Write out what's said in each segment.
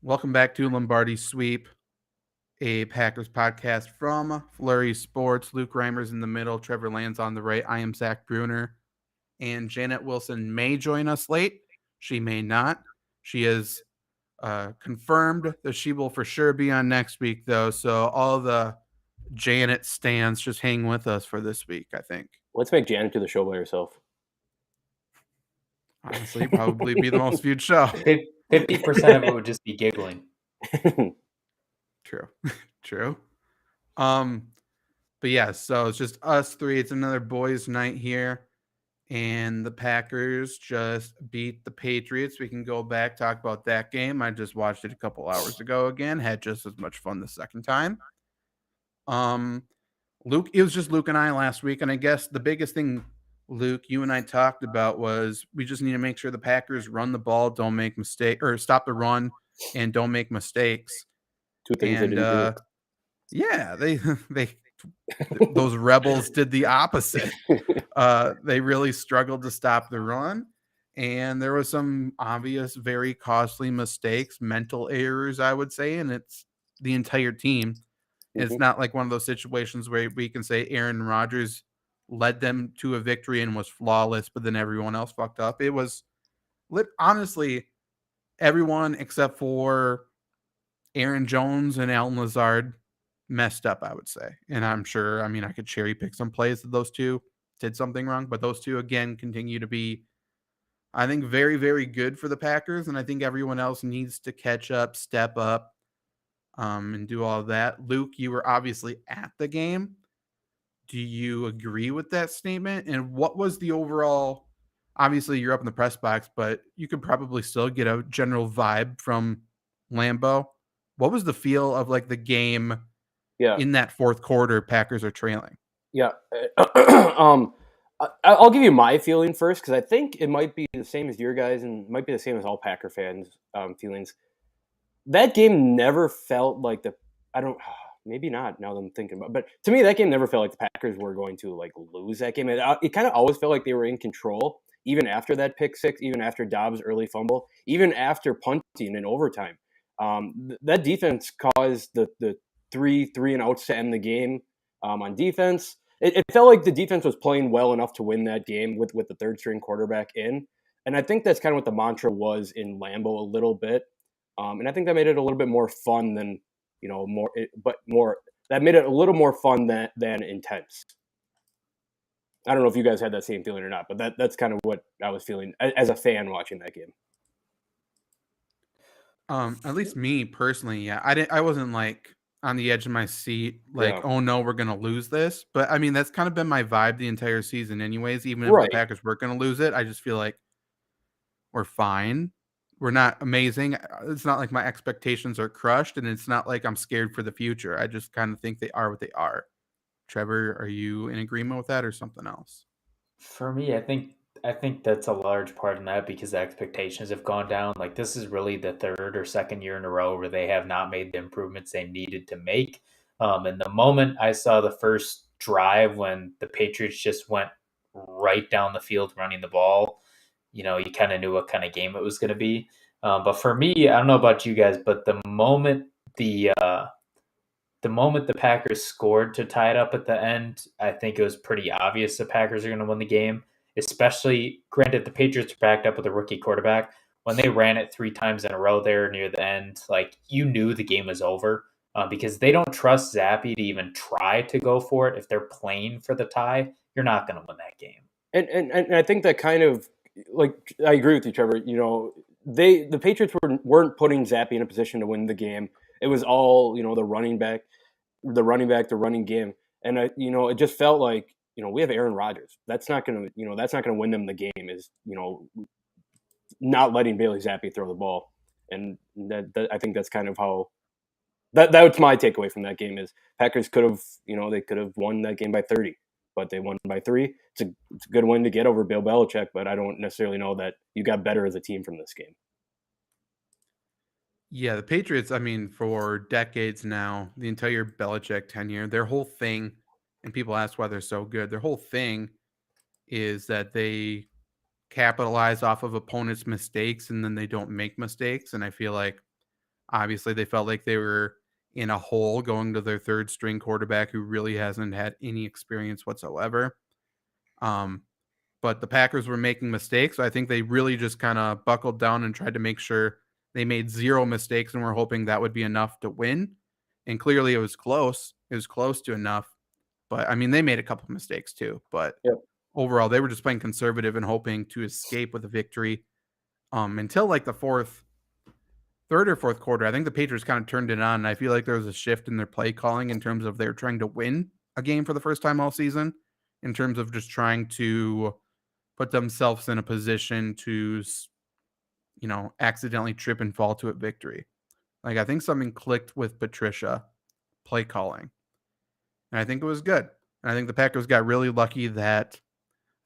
Welcome back to Lombardi Sweep, a Packers podcast from FlurrySports. Luke Reimer's in the middle, Trevor Land's on the right. I am Zach Bruner, and Janet Wilson may join us late. She may not. She is confirmed that she will for sure be on next week, though. So all the Janet stands just hang with us for this week, I think. Let's make Janet do the show by herself. Honestly, probably be the most viewed show. 50% of it would just be giggling. True. True. But yeah, so it's just us three. It's another boys' night here. And the Packers just beat the Patriots. We can go back, talk about that game. I just watched it a couple hours ago again. Had just as much fun the second time. Luke, it was just Luke and I last week. And I guess the biggest thing, Luke, you and I talked about was we just need to make sure the Packers run the ball, don't make mistakes, or stop the run and don't make mistakes. Two things they didn't do. Yeah, they those rebels did the opposite. They really struggled to stop the run, and there was some obvious, very costly mistakes, mental errors, I would say, and it's the entire team. It's not like one of those situations where we can say Aaron Rodgers led them to a victory and was flawless, but then everyone else fucked up. It was honestly everyone except for Aaron Jones and Alton Lazard messed up, I would say. And I'm sure, I could cherry pick some plays that those two did something wrong, but those two, again, continue to be, I think, very, very good for the Packers. And I think everyone else needs to catch up, step up, and do all of that. Luke, you were obviously at the game. Do you agree with that statement? And what was the overall, obviously you're up in the press box, but you could probably still get a general vibe from Lambeau. What was the feel of like the game in that fourth quarter Packers are trailing? Yeah. I'll give you my feeling first because I think it might be the same as your guys and might be the same as all Packer fans' feelings. That game never felt like maybe not now that I'm thinking about it, but to me that game never felt like the Packers were going to like lose that game. It kind of always felt like they were in control, even after that pick six, even after Dobbs' early fumble, even after punting in overtime. That defense caused the three and outs to end the game on defense. It felt like the defense was playing well enough to win that game with the third string quarterback in. And I think that's kind of what the mantra was in Lambeau a little bit. And I think that made it a little bit more fun than, that made it a little more fun than intense. I don't know if you guys had that same feeling or not, but that's kind of what I was feeling as a fan watching that game. At least me personally, yeah. I wasn't like on the edge of my seat, like, oh no, we're gonna lose this. But that's kind of been my vibe the entire season, anyways. Even if the Packers were gonna lose it, I just feel like we're fine. We're not amazing. It's not like my expectations are crushed, and it's not like I'm scared for the future. I just kind of think they are what they are. Trevor, are you in agreement with that or something else? For me, I think that's a large part in that because the expectations have gone down. Like this is really the third or second year in a row where they have not made the improvements they needed to make. And the moment I saw the first drive when the Patriots just went right down the field running the ball, you kind of knew what kind of game it was going to be. But for me, I don't know about you guys, but the moment the Packers scored to tie it up at the end, I think it was pretty obvious the Packers are going to win the game. Especially, granted, the Patriots are backed up with a rookie quarterback. When they ran it 3 times in a row there near the end, like you knew the game was over because they don't trust Zappe to even try to go for it. If they're playing for the tie, you're not going to win that game. And I think that kind of like I agree with you, Trevor. The Patriots weren't putting Zappe in a position to win the game. It was all the running back, the running game, and it just felt like we have Aaron Rodgers. That's not gonna win them the game. Is not letting Bailey Zappe throw the ball, and that I think that's kind of how that's my takeaway from that game is Packers could have they could have won that game by 30, but they won by 3. It's a good win to get over Bill Belichick, but I don't necessarily know that you got better as a team from this game. Yeah, the Patriots, for decades now, the entire Belichick tenure, their whole thing, and people ask why they're so good, their whole thing is that they capitalize off of opponents' mistakes and then they don't make mistakes. And I feel like Obviously, they felt like they were in a hole going to their third string quarterback who really hasn't had any experience whatsoever. But the Packers were making mistakes. So I think they really just kind of buckled down and tried to make sure they made zero mistakes and were hoping that would be enough to win. And clearly it was close. It was close to enough. But I mean, they made a couple of mistakes too. But Yep. overall, they were just playing conservative and hoping to escape with a victory. Until like the third or fourth quarter, I think the Patriots kind of turned it on. And I feel like there was a shift in their play calling in terms of they're trying to win a game for the first time all season, in terms of just trying to put themselves in a position to, accidentally trip and fall to a victory. Like, I think something clicked with Patricia play calling, and I think it was good. And I think the Packers got really lucky that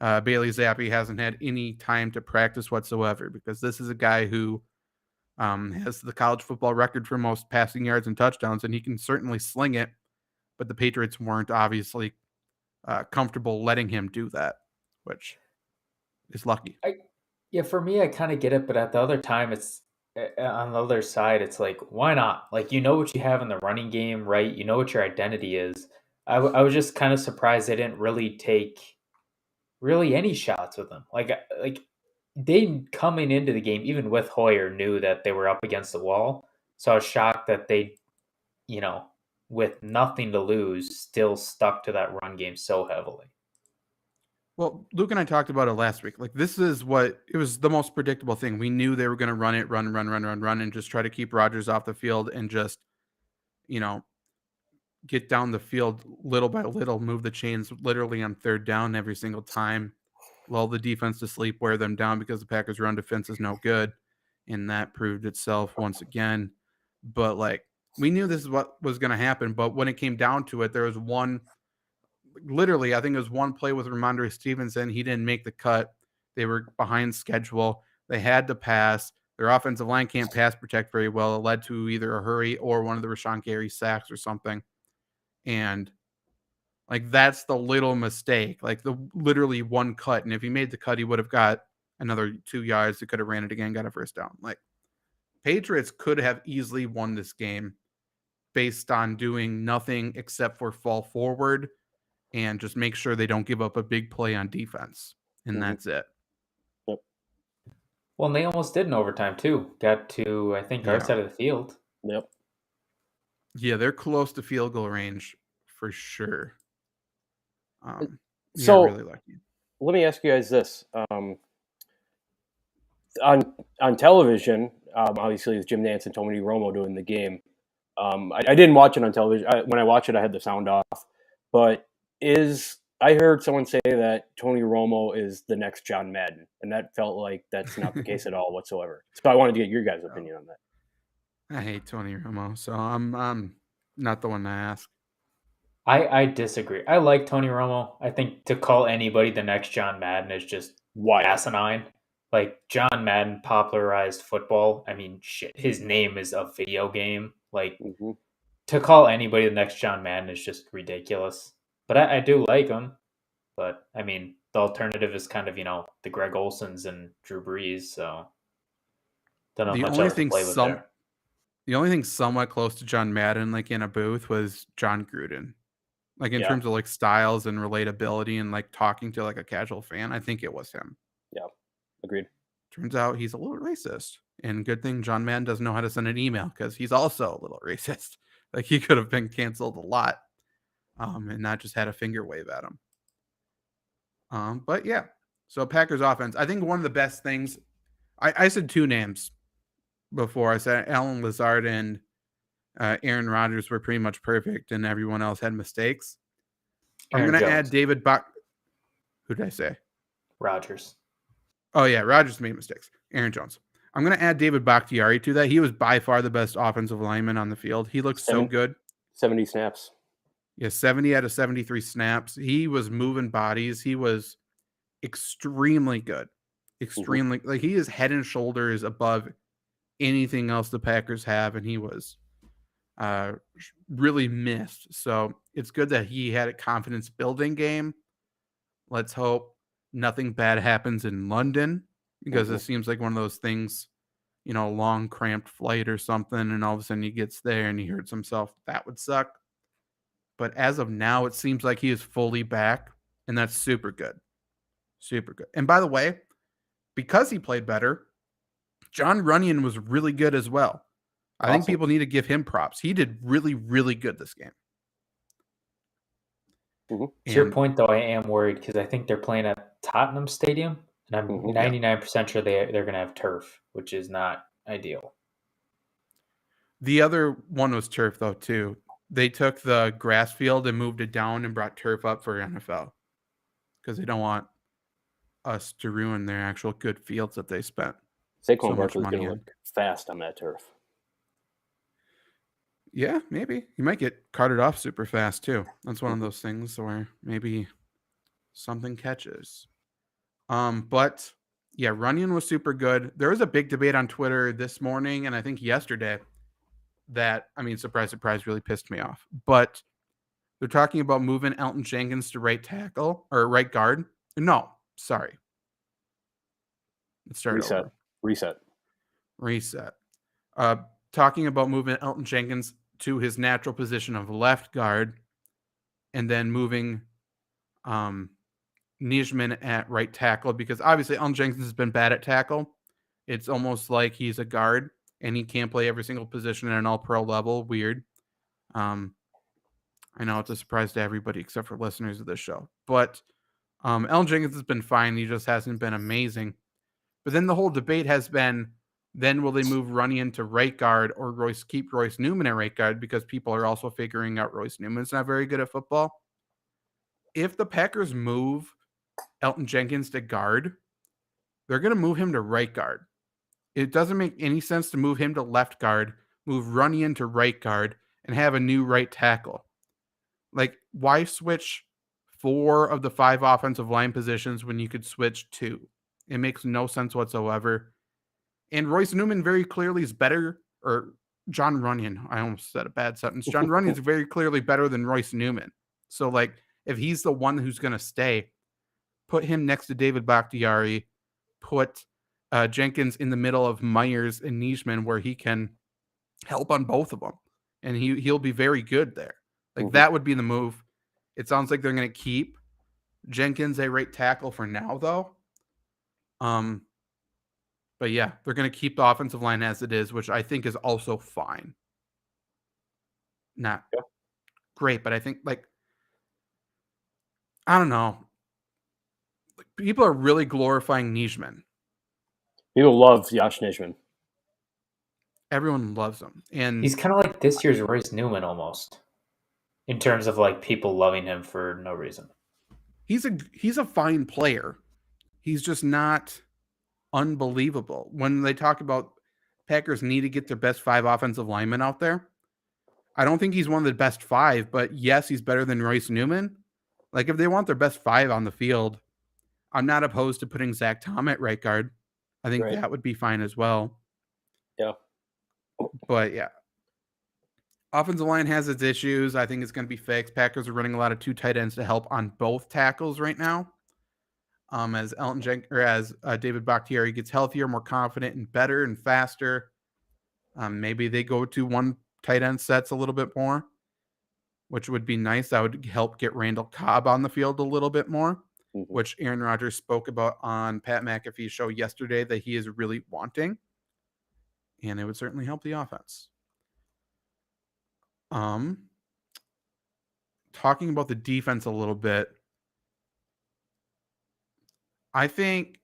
Bailey Zappi hasn't had any time to practice whatsoever, because this is a guy who has the college football record for most passing yards and touchdowns, and he can certainly sling it, but the Patriots weren't obviously comfortable letting him do that, which is lucky. Yeah, for me, I kind of get it, but at the other time, it's on the other side. It's like, why not? Like, you know what you have in the running game, right? You know what your identity is. I was just kind of surprised they didn't really take really any shots with him. Like they coming into the game, even with Hoyer, knew that they were up against the wall. So I was shocked that they, with nothing to lose, still stuck to that run game so heavily. Well, Luke and I talked about it last week. Like, this is what it was, the most predictable thing. We knew they were going to run, and just try to keep Rodgers off the field and just, get down the field little by little, move the chains literally on third down every single time, lull the defense to sleep, wear them down, because the Packers' run defense is no good. And that proved itself once again. But like, we knew this is what was going to happen. But when it came down to it, there was literally, I think it was one play with Ramondre Stevenson. He didn't make the cut. They were behind schedule. They had to pass. Their offensive line can't pass protect very well. It led to either a hurry or one of the Rashawn Gary sacks or something. And like, that's the little mistake, like the literally one cut. And if he made the cut, he would have got another 2 yards. He could have ran it again, got a first down. Like, Patriots could have easily won this game based on doing nothing except for fall forward and just make sure they don't give up a big play on defense. And that's it. Yep. Well, and they almost did in overtime too. Got to, I think, our side of the field. Yep. Yeah, they're close to field goal range for sure. So really lucky. let me ask you guys this: on television, obviously it's Jim Nantz and Tony Romo doing the game. I didn't watch it on television. When I watched it, I had the sound off. But I heard someone say that Tony Romo is the next John Madden, and that felt like that's not the case at all whatsoever. So I wanted to get your guys' opinion on that. I hate Tony Romo, so I'm not the one to ask. I disagree. I like Tony Romo. I think to call anybody the next John Madden is just asinine. Like, John Madden popularized football. I mean, shit, his name is a video game. Like, to call anybody the next John Madden is just ridiculous. But I do like him. But, I mean, the alternative is kind of, the Greg Olsons and Drew Brees. So, don't know much else to play with there. The only thing somewhat close to John Madden, like in a booth, was John Gruden. Like, in terms of like styles and relatability and like talking to like a casual fan, I think it was him. Yeah, agreed. Turns out he's a little racist. And good thing John Madden doesn't know how to send an email, because he's also a little racist. Like, he could have been canceled a lot and not just had a finger wave at him. But yeah, so Packers offense, I think one of the best things, I said two names before. I said Alan Lazard and Aaron Rodgers were pretty much perfect, and everyone else had mistakes. I'm going to add David Bach. Who did I say? Rodgers. Oh, yeah, Rodgers made mistakes. Aaron Jones. I'm going to add David Bakhtiari to that. He was by far the best offensive lineman on the field. He looked so good. 70 snaps. Yeah, 70 out of 73 snaps. He was moving bodies. He was extremely good. Extremely. Like, he is head and shoulders above anything else the Packers have, and he was really missed. So it's good that he had a confidence building game. Let's hope nothing bad happens in London, because it seems like one of those things a long cramped flight or something, and all of a sudden he gets there and he hurts himself. That would suck. But as of now, it seems like he is fully back, and that's super good. Super good. And by the way, because he played better, John Runyon was really good as well. I think people need to give him props. He did really, really good this game. To your point, though, I am worried because I think they're playing at Tottenham Stadium, and I'm 99% sure they're going to have turf, which is not ideal. The other one was turf, though, too. They took the grass field and moved it down and brought turf up for NFL because they don't want us to ruin their actual good fields that they spent Saquon Barkley's going to look fast on that turf. Yeah, maybe. You might get carted off super fast, too. That's one of those things where maybe something catches. But, yeah, Runyon was super good. There was a big debate on Twitter this morning and I think yesterday that, I mean, surprise, surprise, really pissed me off. But they're talking about moving Elton Jenkins to right tackle or right guard. No, sorry. Let's start over. Reset. Talking about moving Elton Jenkins to his natural position of left guard and then moving Nijman at right tackle because obviously Elton Jenkins has been bad at tackle. It's almost like he's a guard and he can't play every single position at an all-pro level. Weird. I know it's a surprise to everybody except for listeners of this show. But Elton Jenkins has been fine. He just hasn't been amazing. But then the whole debate has been, then will they move Runyon to right guard or keep Royce Newman at right guard because people are also figuring out Royce Newman's not very good at football? If the Packers move Elton Jenkins to guard, they're going to move him to right guard. It doesn't make any sense to move him to left guard, move Runyon to right guard, and have a new right tackle. Like, why switch 4 of the 5 offensive line positions when you could switch 2? It makes no sense whatsoever. And Royce Newman very clearly is better, or John Runyon. I almost said a bad sentence. John Runyon is very clearly better than Royce Newman. So, like, if he's the one who's going to stay, put him next to David Bakhtiari, put Jenkins in the middle of Myers and Nijman where he can help on both of them. And he'll be very good there. Like, that would be the move. It sounds like they're going to keep Jenkins a right tackle for now, though. But yeah, they're going to keep the offensive line as it is, which I think is also fine. Not great, but I think, like, I don't know. Like, people are really glorifying Nijman. People love Josh Nijman. Everyone loves him. And he's kind of like this year's Royce Newman almost, in terms of like people loving him for no reason. He's a fine player. He's just not unbelievable. When they talk about Packers need to get their best 5 offensive linemen out there, I don't think he's one of the best 5, but yes, he's better than Royce Newman. Like, if they want their best 5 on the field, I'm not opposed to putting Zach Tom at right guard. I think that would be fine as well. Yeah. But yeah. Offensive line has its issues. I think it's going to be fixed. Packers are running a lot of 2 tight ends to help on both tackles right now. As David Bakhtiari gets healthier, more confident, and better and faster, maybe they go to 1 tight end sets a little bit more, which would be nice. That would help get Randall Cobb on the field a little bit more, which Aaron Rodgers spoke about on Pat McAfee's show yesterday that he is really wanting, and it would certainly help the offense. Talking about the defense a little bit, I think,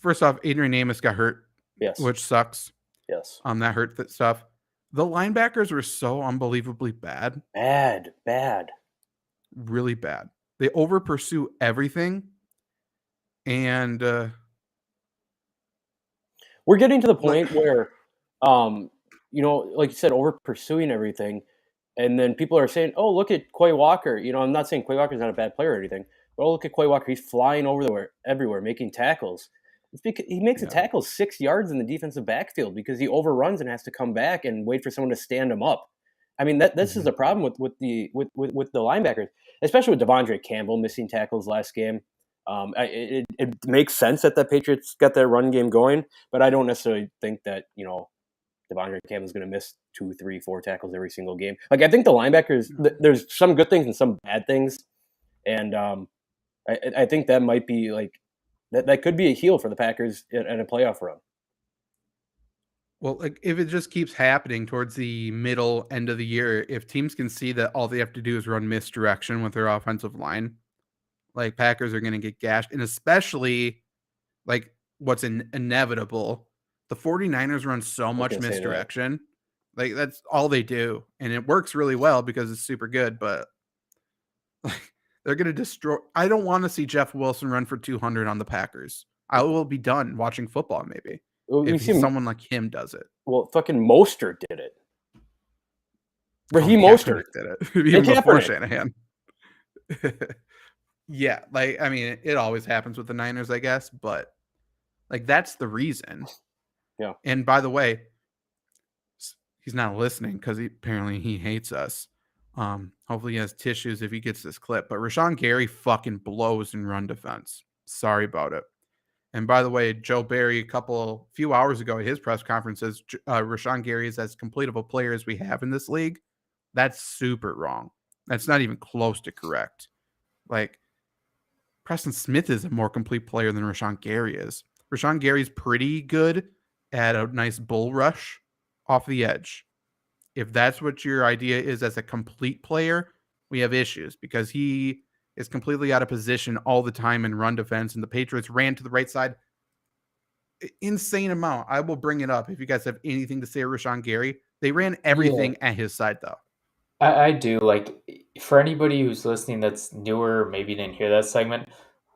first off, Adrian Amos got hurt, which sucks. Yes. That hurt that stuff. The linebackers were so unbelievably bad. Bad. Really bad. They over pursue everything. And we're getting to the point where, like you said, over pursuing everything. And then people are saying, oh, look at Quay Walker. I'm not saying Quay Walker's not a bad player or anything. But oh, look at Quay Walker. He's flying everywhere, making tackles. It's because he makes a tackle 6 yards in the defensive backfield because he overruns and has to come back and wait for someone to stand him up. I mean, this is the problem with the linebackers, especially with Devondre Campbell missing tackles last game. It makes sense that the Patriots got that run game going, but I don't necessarily think that Devondre Campbell's going to miss 2, 3, 4 tackles every single game. Like I think the linebackers, there's some good things and some bad things, and I think that might be like that could be a heel for the Packers in a playoff run. Well, like if it just keeps happening towards the middle end of the year, if teams can see that all they have to do is run misdirection with their offensive line, like Packers are going to get gashed. And especially like what's inevitable, the 49ers run so much misdirection. Like that's all they do. And it works really well because it's super good, but like they're going to destroy. I don't want to see Jeff Wilson run for 200 on the Packers. I will be done watching football maybe if someone like him does it. Well, fucking Mostert did it. Raheem Mostert did it. Even before Shanahan. Yeah, like I mean, it always happens with the Niners, I guess, but like that's the reason. Yeah. And by the way, he's not listening because apparently he hates us. Hopefully he has tissues if he gets this clip. But Rashawn Gary fucking blows in run defense. Sorry about it. And by the way, Joe Barry, few hours ago at his press conference says Rashawn Gary is as complete of a player as we have in this league. That's super wrong. That's not even close to correct. Like Preston Smith is a more complete player than Rashawn Gary is. Rashawn Gary's pretty good at a nice bull rush off the edge. If that's what your idea is as a complete player, we have issues because he is completely out of position all the time in run defense, and the Patriots ran to the right side. Insane amount. I will bring it up if you guys have anything to say to Rashawn Gary. They ran everything at his side, though. I do. Like, for anybody who's listening that's newer, maybe didn't hear that segment,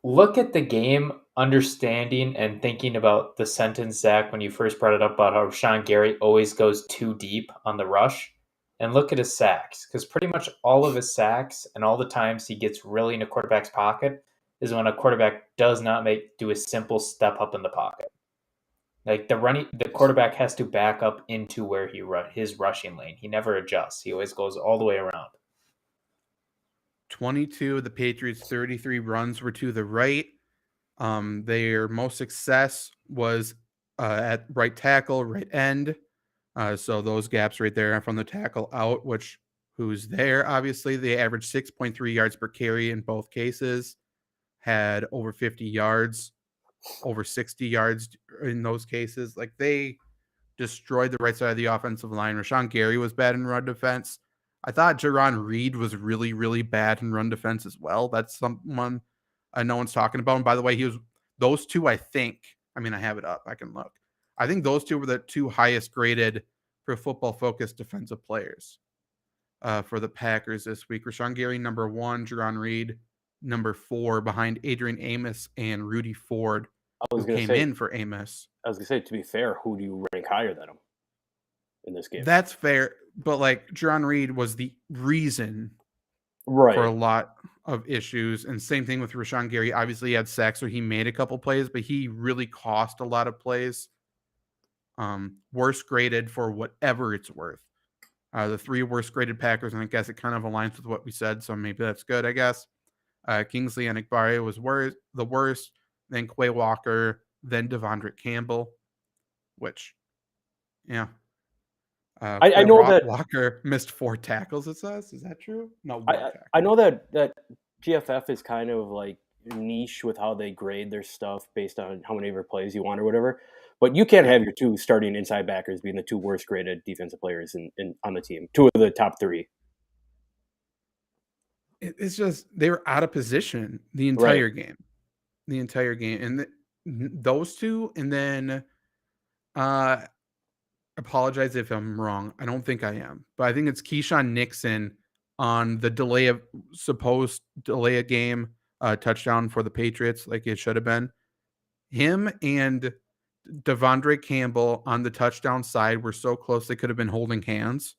look at the game, understanding and thinking about the sentence, Zach, when you first brought it up about how Rashawn Gary always goes too deep on the rush. And look at his sacks, because pretty much all of his sacks and all the times he gets really in a quarterback's pocket is when a quarterback does not do a simple step up in the pocket. Like the quarterback has to back up into where his rushing lane. He never adjusts. He always goes all the way around. 22 of the Patriots' 33 runs were to the right. Their most success was at right tackle, right end. So those gaps right there from the tackle out, who's there, obviously. They averaged 6.3 yards per carry in both cases, had over 50 yards, over 60 yards in those cases. Like they destroyed the right side of the offensive line. Rashawn Gary was bad in run defense. I thought Jaron Reed was really, really bad in run defense as well. That's someone no one's talking about. And by the way, those two, I have it up. I can look. I think those two were the two highest graded Pro Football Focus defensive players for the Packers this week. Rashawn Gary, number 1, Jaron Reed, number 4, behind Adrian Amos and Rudy Ford, who came in for Amos. I was going to say, to be fair, who do you rank higher than him in this game? That's fair. But like Jaron Reed was the reason for a lot of issues. And same thing with Rashawn Gary. Obviously, he had sacks, so he made a couple plays, but he really cost a lot of plays. Worst graded for whatever it's worth. The 3 worst graded Packers, and I guess it kind of aligns with what we said, so maybe that's good, I guess. Kingsley Enagbare was the worst, then Quay Walker, then Devondre Campbell, which, yeah. I know that Walker missed 4 tackles, it says. Is that true? No, I know that PFF is kind of like niche with how they grade their stuff based on how many of your plays you want or whatever. But you can't have your 2 starting inside backers being the 2 worst graded defensive players on the team. 2 of the top 3. It's just they were out of position the entire game. And those 2, and then apologize if I'm wrong. I don't think I am, but I think it's Keyshawn Nixon on the supposed delay a game touchdown for the Patriots, like it should have been. Him and Devondre Campbell on the touchdown side were so close they could have been holding hands.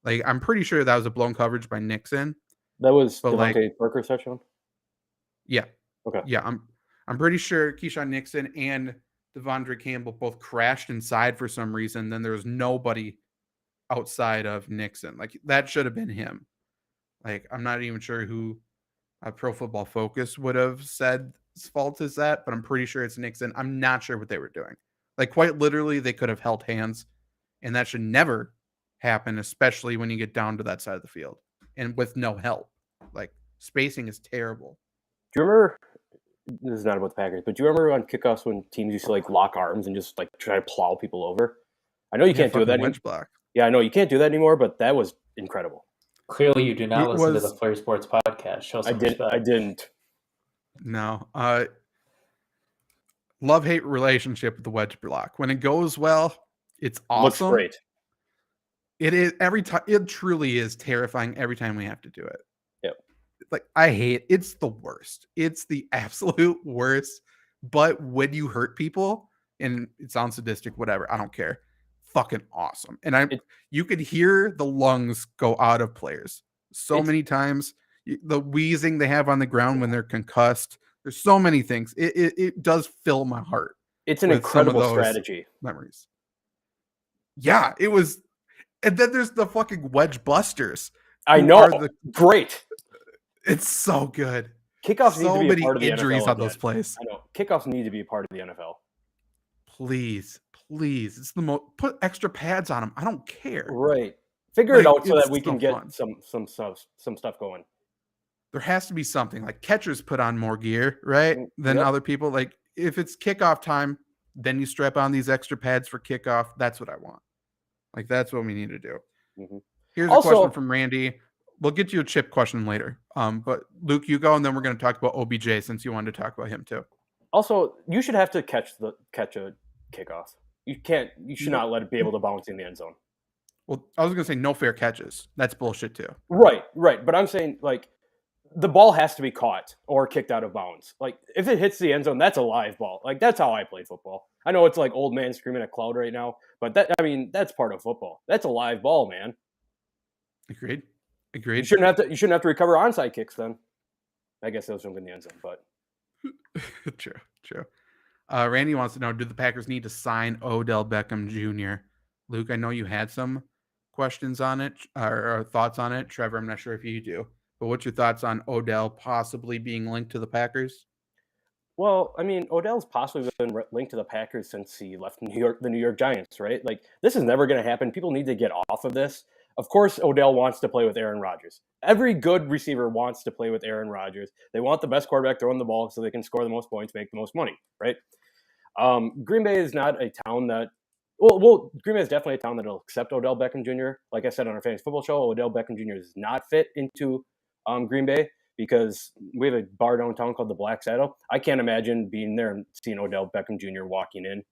Like I'm pretty sure that was a blown coverage by Nixon. That was Devontae Parker's touchdown? Yeah. Okay. Yeah, I'm pretty sure Keyshawn Nixon and Devondre Campbell both crashed inside for some reason. Then there was nobody outside of Nixon. Like that should have been him. Like I'm not even sure who Pro Football Focus would have said whose fault is that, but I'm pretty sure it's Nixon. I'm not sure what they were doing. Like, quite literally, they could have held hands, and that should never happen, especially when you get down to that side of the field and with no help. Like, spacing is terrible. Do you remember? This is not about the Packers, but do you remember on kickoffs when teams used to like lock arms and just like try to plow people over? I know you can't do that anymore. Wedge block. Yeah, I know you can't do that anymore, but that was incredible. Clearly, you do not listen to the FlurrySports podcast. Show some respect. I didn't. No. Love-hate relationship with the wedge block. When it goes well, it's awesome. Looks great. It is every time. It truly is terrifying every time we have to do it. Yep. Like, I hate. It's the worst. It's the absolute worst. But when you hurt people, and it sounds sadistic, whatever, I don't care. Fucking awesome. And you could hear the lungs go out of players so many times. The wheezing they have on the ground when they're concussed. There's so many things. It does fill my heart. It's an incredible strategy. Memories. Yeah, it was. And then there's the fucking wedge busters. I know. Great. It's so good. Kickoffs need to be a part of the NFL. So many injuries on those plays. I know. Kickoffs need to be a part of the NFL. Please. It's the most. Put extra pads on them. I don't care. Right. Figure it out so that we can get some stuff going. There has to be something. Like, catchers put on more gear, right? Than other people. Like, if it's kickoff time, then you strap on these extra pads for kickoff. That's what I want. Like, that's what we need to do. Mm-hmm. Here's a question from Randy. We'll get you a chip question later. But Luke, you go, and then we're going to talk about OBJ since you wanted to talk about him too. Also, you should have to catch a kickoff. You should not let it be able to bounce in the end zone. Well, I was going to say no fair catches. That's bullshit too. Right. But I'm saying, like, the ball has to be caught or kicked out of bounds. Like, if it hits the end zone, that's a live ball. Like, that's how I played football. I know it's like old man screaming at cloud right now, but that's part of football. That's a live ball, man. Agreed. You shouldn't have to recover onside kicks then. I guess those don't in the end zone, but true. Randy wants to know: do the Packers need to sign Odell Beckham Jr.? Luke, I know you had some questions on it or thoughts on it. Trevor, I'm not sure if you do, but what's your thoughts on Odell possibly being linked to the Packers? Well, I mean, Odell's possibly been linked to the Packers since he left the New York Giants, right? Like, this is never going to happen. People need to get off of this. Of course, Odell wants to play with Aaron Rodgers. Every good receiver wants to play with Aaron Rodgers. They want the best quarterback throwing the ball so they can score the most points, make the most money, right? Green Bay is not a town that Green Bay is definitely a town that will accept Odell Beckham Jr. Like I said on our fantasy football show, Odell Beckham Jr. is not fit into Green Bay because we have a bar downtown called the Black Saddle. I can't imagine being there and seeing Odell Beckham Jr. walking in.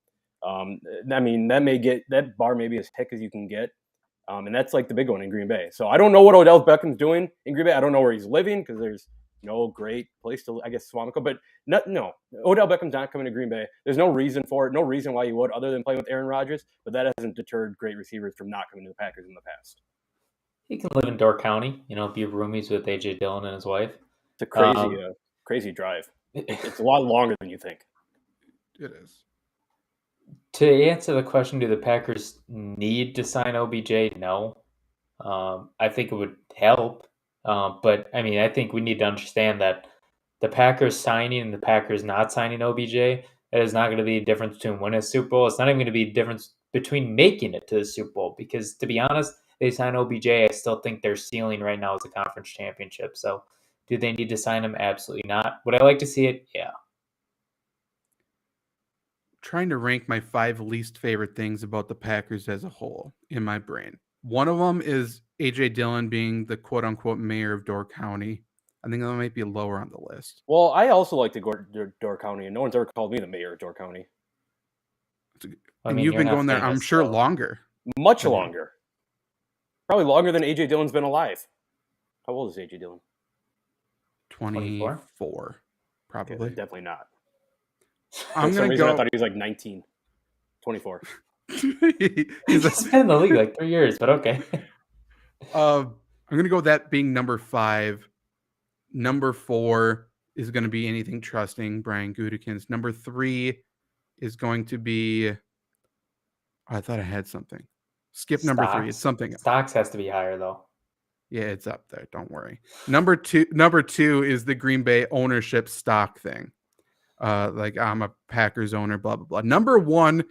I mean, that bar may be as hick as you can get. And that's like the big one in Green Bay. So I don't know what Odell Beckham's doing in Green Bay. I don't know where he's living because there's no great place to, I guess, Swamico. But no, Odell Beckham's not coming to Green Bay. There's no reason for it. No reason why you would other than playing with Aaron Rodgers. But that hasn't deterred great receivers from not coming to the Packers in the past. He can live in Door County, be roomies with A.J. Dillon and his wife. It's a crazy drive. It's a lot longer than you think. It is. To answer the question, do the Packers need to sign OBJ? No. I think it would help. But, I mean, I think we need to understand that the Packers signing and the Packers not signing OBJ, that is not going to be a difference between winning a Super Bowl. It's not even going to be a difference between making it to the Super Bowl. Because, to be honest, they sign OBJ, I still think their ceiling right now is a conference championship. So, do they need to sign him? Absolutely not. Would I like to see it? Yeah. Trying to rank my 5 least favorite things about the Packers as a whole in my brain. One of them is A.J. Dillon being the quote-unquote mayor of Door County. I think that might be lower on the list. Well, I also like to go to Door County, and no one's ever called me the mayor of Door County. And you've been going there, I'm sure, longer. Much longer. Probably longer than A.J. Dillon's been alive. How old is A.J. Dillon? 24, probably. Okay, definitely not. I'm going to go. I thought he was like 19. 24. He's been in the league like 3 years, but okay. I'm going to go with that being number 5. Number 4 is going to be anything trusting Brian Gutekunst. Number 3 is going to be. I thought I had something. Skip number 3. It's something. Stocks has to be higher though. Yeah, it's up there. Don't worry. Number two is the Green Bay ownership stock thing. like I'm a Packers owner, blah blah blah. Number one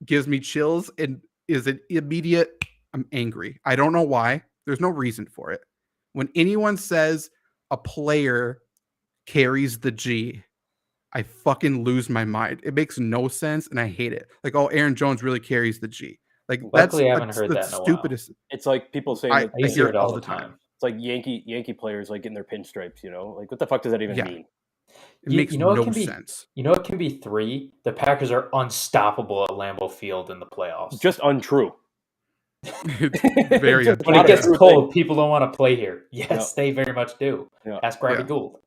gives me chills and is an immediate. I'm angry. I don't know why. There's no reason for it. When anyone says a player carries the G, I fucking lose my mind. It makes no sense, and I hate it. Like, oh, Aaron Jones really carries the G. Like, Luckily, I haven't that's heard the that in a while. stupidest. It's like people saying I that hear it all the time. it's like Yankee players like getting their pinstripes. Like what the fuck does that even mean? It makes no sense. You know, it can be 3. The Packers are unstoppable at Lambeau Field in the playoffs. Just untrue. It's very Just when it gets untrue cold, thing. people don't want to play here. Yes, Yeah. they very much do. Yeah. Ask Robbie Yeah. Gould.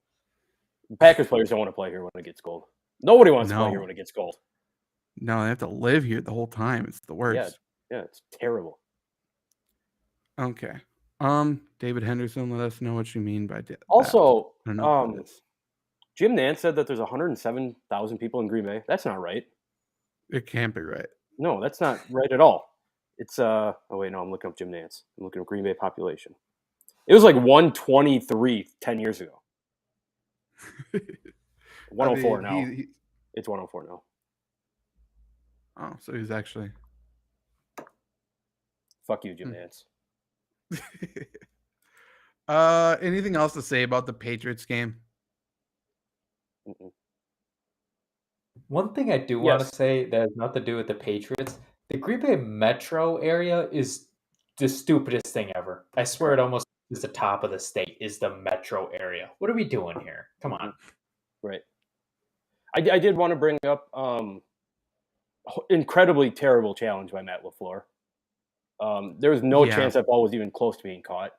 Packers players don't want to play here when it gets cold. Nobody wants to play here when it gets cold. No, they have to live here the whole time. It's the worst. Yeah, it's terrible. Okay. David Henderson, let us know what you mean by that. Also, I don't know what it is. Jim Nantz said that there's 107,000 people in Green Bay. That's not right. It can't be right. No, that's not right at all. It's oh wait, no, I'm looking up Jim Nantz. I'm looking up Green Bay population. It was like 123 10 years ago. 104 now. It's 104 now. Oh, so he's actually. Fuck you, Jim Nantz. Anything else to say about the Patriots game? Mm-mm. One thing I do want to say that has nothing to do with the Patriots, the Green Bay metro area is the stupidest thing ever. I swear it almost is the top of the state, is the metro area. What are we doing here? Come on. Right. I did want to bring up incredibly terrible challenge by Matt LaFleur. There was no chance that ball was even close to being caught.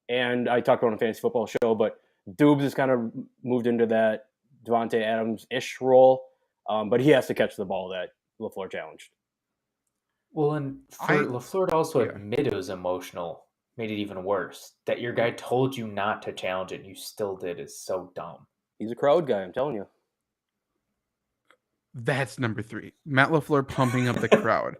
And I talked about it on a fantasy football show, but Dubes has kind of moved into that Devontae Adams-ish role. But he has to catch the ball that LaFleur challenged. Well, and for LaFleur to also admit it was emotional made it even worse. That your guy told you not to challenge it and you still did is so dumb. He's a crowd guy, I'm telling you. That's number 3. Matt LaFleur pumping up the crowd.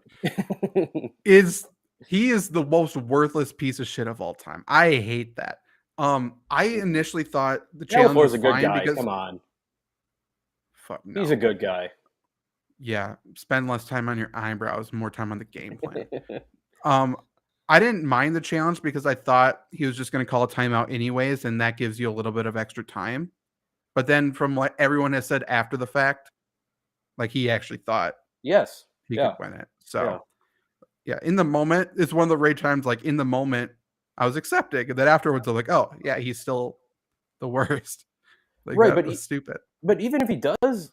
He is the most worthless piece of shit of all time. I hate that. I initially thought the challenge was a good guy. Come on. Fuck no. He's a good guy. Yeah, spend less time on your eyebrows, more time on the game plan. I didn't mind the challenge because I thought he was just going to call a timeout anyways, and that gives you a little bit of extra time. But then from what everyone has said after the fact, like he actually thought he could win it. So yeah, in the moment, it's one of the rare times, like in the moment, I was accepting. And then afterwards, I'm like, oh, yeah, he's still the worst. Like, right, but stupid. But even if he does,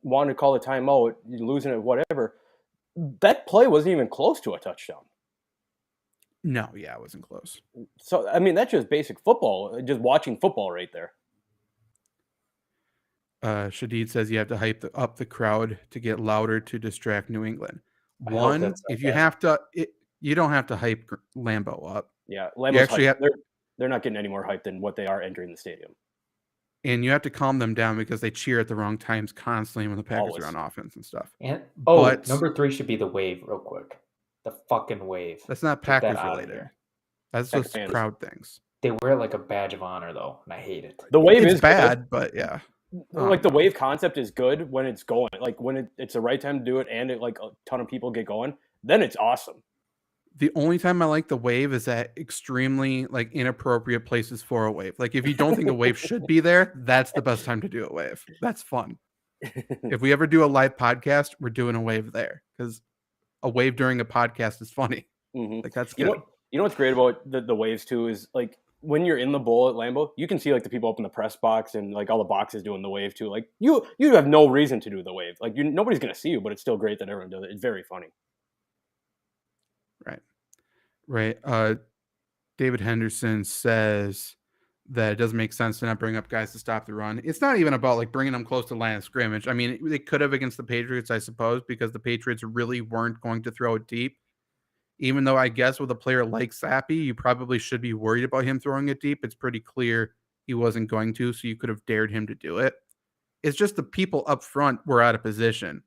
want to call a timeout, losing it, whatever, that play wasn't even close to a touchdown. No, yeah, it wasn't close. So, I mean, that's just basic football, just watching football right there. Shadid says you have to hype up the crowd to get louder to distract New England. One, if you have to, you don't have to hype Lambeau up. Yeah, Lambeau's they're not getting any more hype than what they are entering the stadium. And you have to calm them down because they cheer at the wrong times constantly when the Packers are on offense and stuff. And number 3 should be the wave, real quick. The fucking wave. That's not Packers related. That's just crowd things. They wear it like a badge of honor, though, and I hate it. The wave is bad, but yeah. Like the wave concept is good when it's going. Like when it's the right time to do it, and it like a ton of people get going, then it's awesome. The only time I like the wave is at extremely like inappropriate places for a wave. Like if you don't think a wave should be there, that's the best time to do a wave. That's fun. If we ever do a live podcast, we're doing a wave there because a wave during a podcast is funny. Mm-hmm. Like that's good. You know what's great about the waves too is like when you're in the bowl at Lambeau, you can see like the people up in the press box and like all the boxes doing the wave too. Like you have no reason to do the wave. Like nobody's gonna see you, but it's still great that everyone does it. It's very funny. Right. David Henderson says that it doesn't make sense to not bring up guys to stop the run. It's not even about like bringing them close to line of scrimmage. I mean, they could have against the Patriots, I suppose, because the Patriots really weren't going to throw it deep. Even though I guess with a player like Sappy, you probably should be worried about him throwing it deep. It's pretty clear he wasn't going to, so you could have dared him to do it. It's just the people up front were out of position.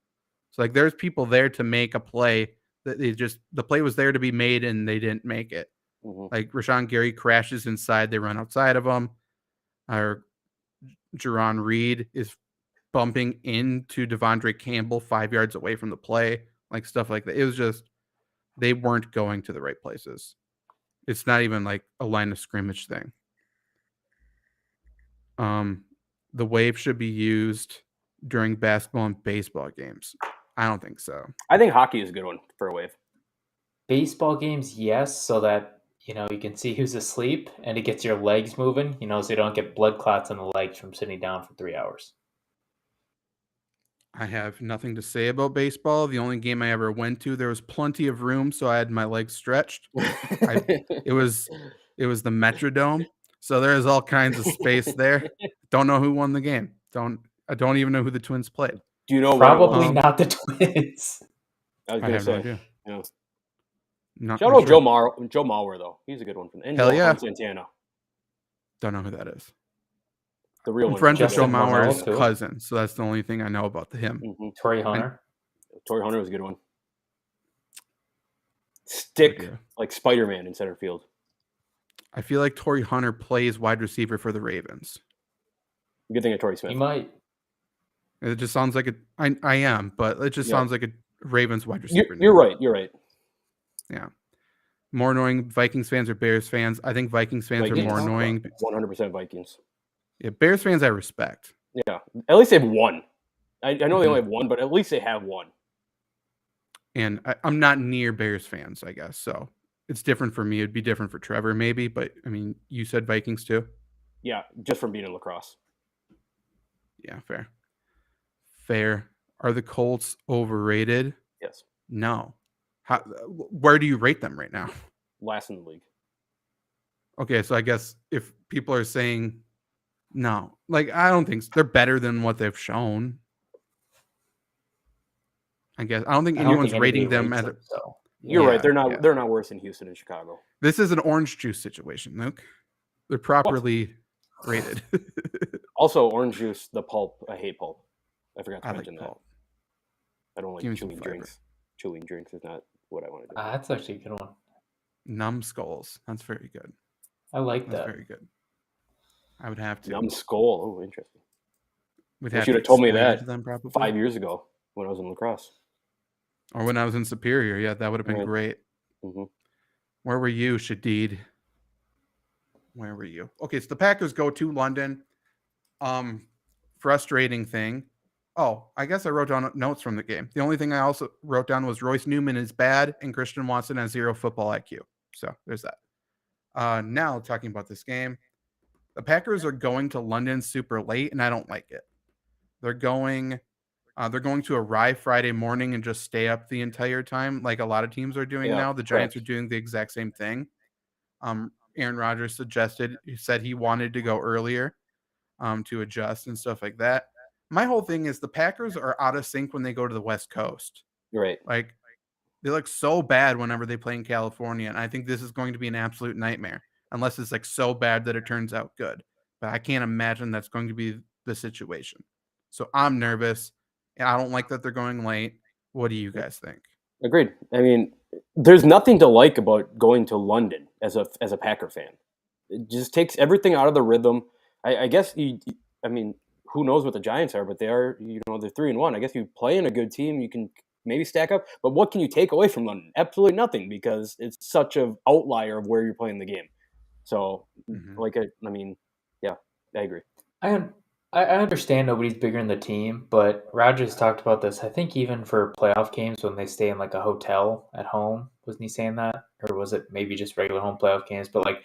So like there's people there to make a play that the play was there to be made and they didn't make it. Mm-hmm. Like Rashawn Gary crashes inside, they run outside of him. Or Jerron Reed is bumping into Devondre Campbell 5 yards away from the play, like stuff like that. It was just they weren't going to the right places. It's not even like a line of scrimmage thing. The wave should be used during basketball and baseball games. I don't think so. I think hockey is a good one for a wave. Baseball games, yes, so that you can see who's asleep and it gets your legs moving, so you don't get blood clots in the legs from sitting down for 3 hours. I have nothing to say about baseball. The only game I ever went to, there was plenty of room, so I had my legs stretched. It was the Metrodome, so there's all kinds of space there. Don't know who won the game. I don't even know who the Twins played. Do you know? Probably not the Twins. I was going to say. No idea. Yeah. Not Shout out sure. Joe Mauer though. He's a good one. And Hell yeah. Santana. Don't know who that is. The real I'm one. friends with Joe Justin Mauer's Morneau, too. cousin, so that's the only thing I know about him. Mm-hmm. Torrey Hunter. Torrey Hunter was a good one. Stick like Spider-Man in center field. I feel like Torrey Hunter plays wide receiver for the Ravens. Good thing of Torrey Smith. He might. It just sounds like I am, but it just sounds like a Ravens wide receiver. You're right. You're right. Yeah. More annoying Vikings fans or Bears fans? I think Vikings fans are more annoying. 100% Vikings. Yeah, Bears fans I respect. Yeah. At least they've won. I know they only have one, but at least they have won. And I'm not near Bears fans, I guess. So it's different for me. It'd be different for Trevor maybe, but I mean, you said Vikings too? Yeah, just from being in lacrosse. Yeah, fair. Are the Colts overrated? Yes. No. Where do you rate them right now? Last in the league. Okay, so I guess if people are saying no, like I don't think they're better than what they've shown. I guess I don't think anyone's rating them as. So. You're right. They're not. They're not worse than Houston and Chicago. This is an orange juice situation, Luke. They're properly rated. Also, orange juice, the pulp. I hate pulp. I forgot to mention that. Pulp. I don't like chewing drinks. Chewing drinks is not what I want to do. That's actually a good one. Numbskulls. That's very good. I like that. That's very good. I would have to. Numbskull. Oh, interesting. You should have told me that 5 years ago when I was in lacrosse. Or when I was in Superior. Yeah, that would have been great. Mm-hmm. Where were you, Shadid? Where were you? Okay, so the Packers go to London. Frustrating thing. Oh, I guess I wrote down notes from the game. The only thing I also wrote down was Royce Newman is bad and Christian Watson has 0 football IQ. So there's that. Now talking about this game, the Packers are going to London super late, and I don't like it. They're going to arrive Friday morning and just stay up the entire time, like a lot of teams are doing now. The Giants are doing the exact same thing. Aaron Rodgers said he wanted to go earlier to adjust and stuff like that. My whole thing is the Packers are out of sync when they go to the West Coast. You're right. Like they look so bad whenever they play in California, and I think this is going to be an absolute nightmare unless it's like so bad that it turns out good. But I can't imagine that's going to be the situation. So I'm nervous, and I don't like that they're going late. What do you guys think? Agreed. I mean, there's nothing to like about going to London as a Packer fan. It just takes everything out of the rhythm. I guess who knows what the Giants are, but they are, they're 3-1. I guess you play in a good team, you can maybe stack up. But what can you take away from London? Absolutely nothing, because it's such an outlier of where you're playing the game. So, yeah, I agree. I understand nobody's bigger than the team, but Rodgers talked about this. I think even for playoff games when they stay in like a hotel at home, wasn't he saying that? Or was it maybe just regular home playoff games? But like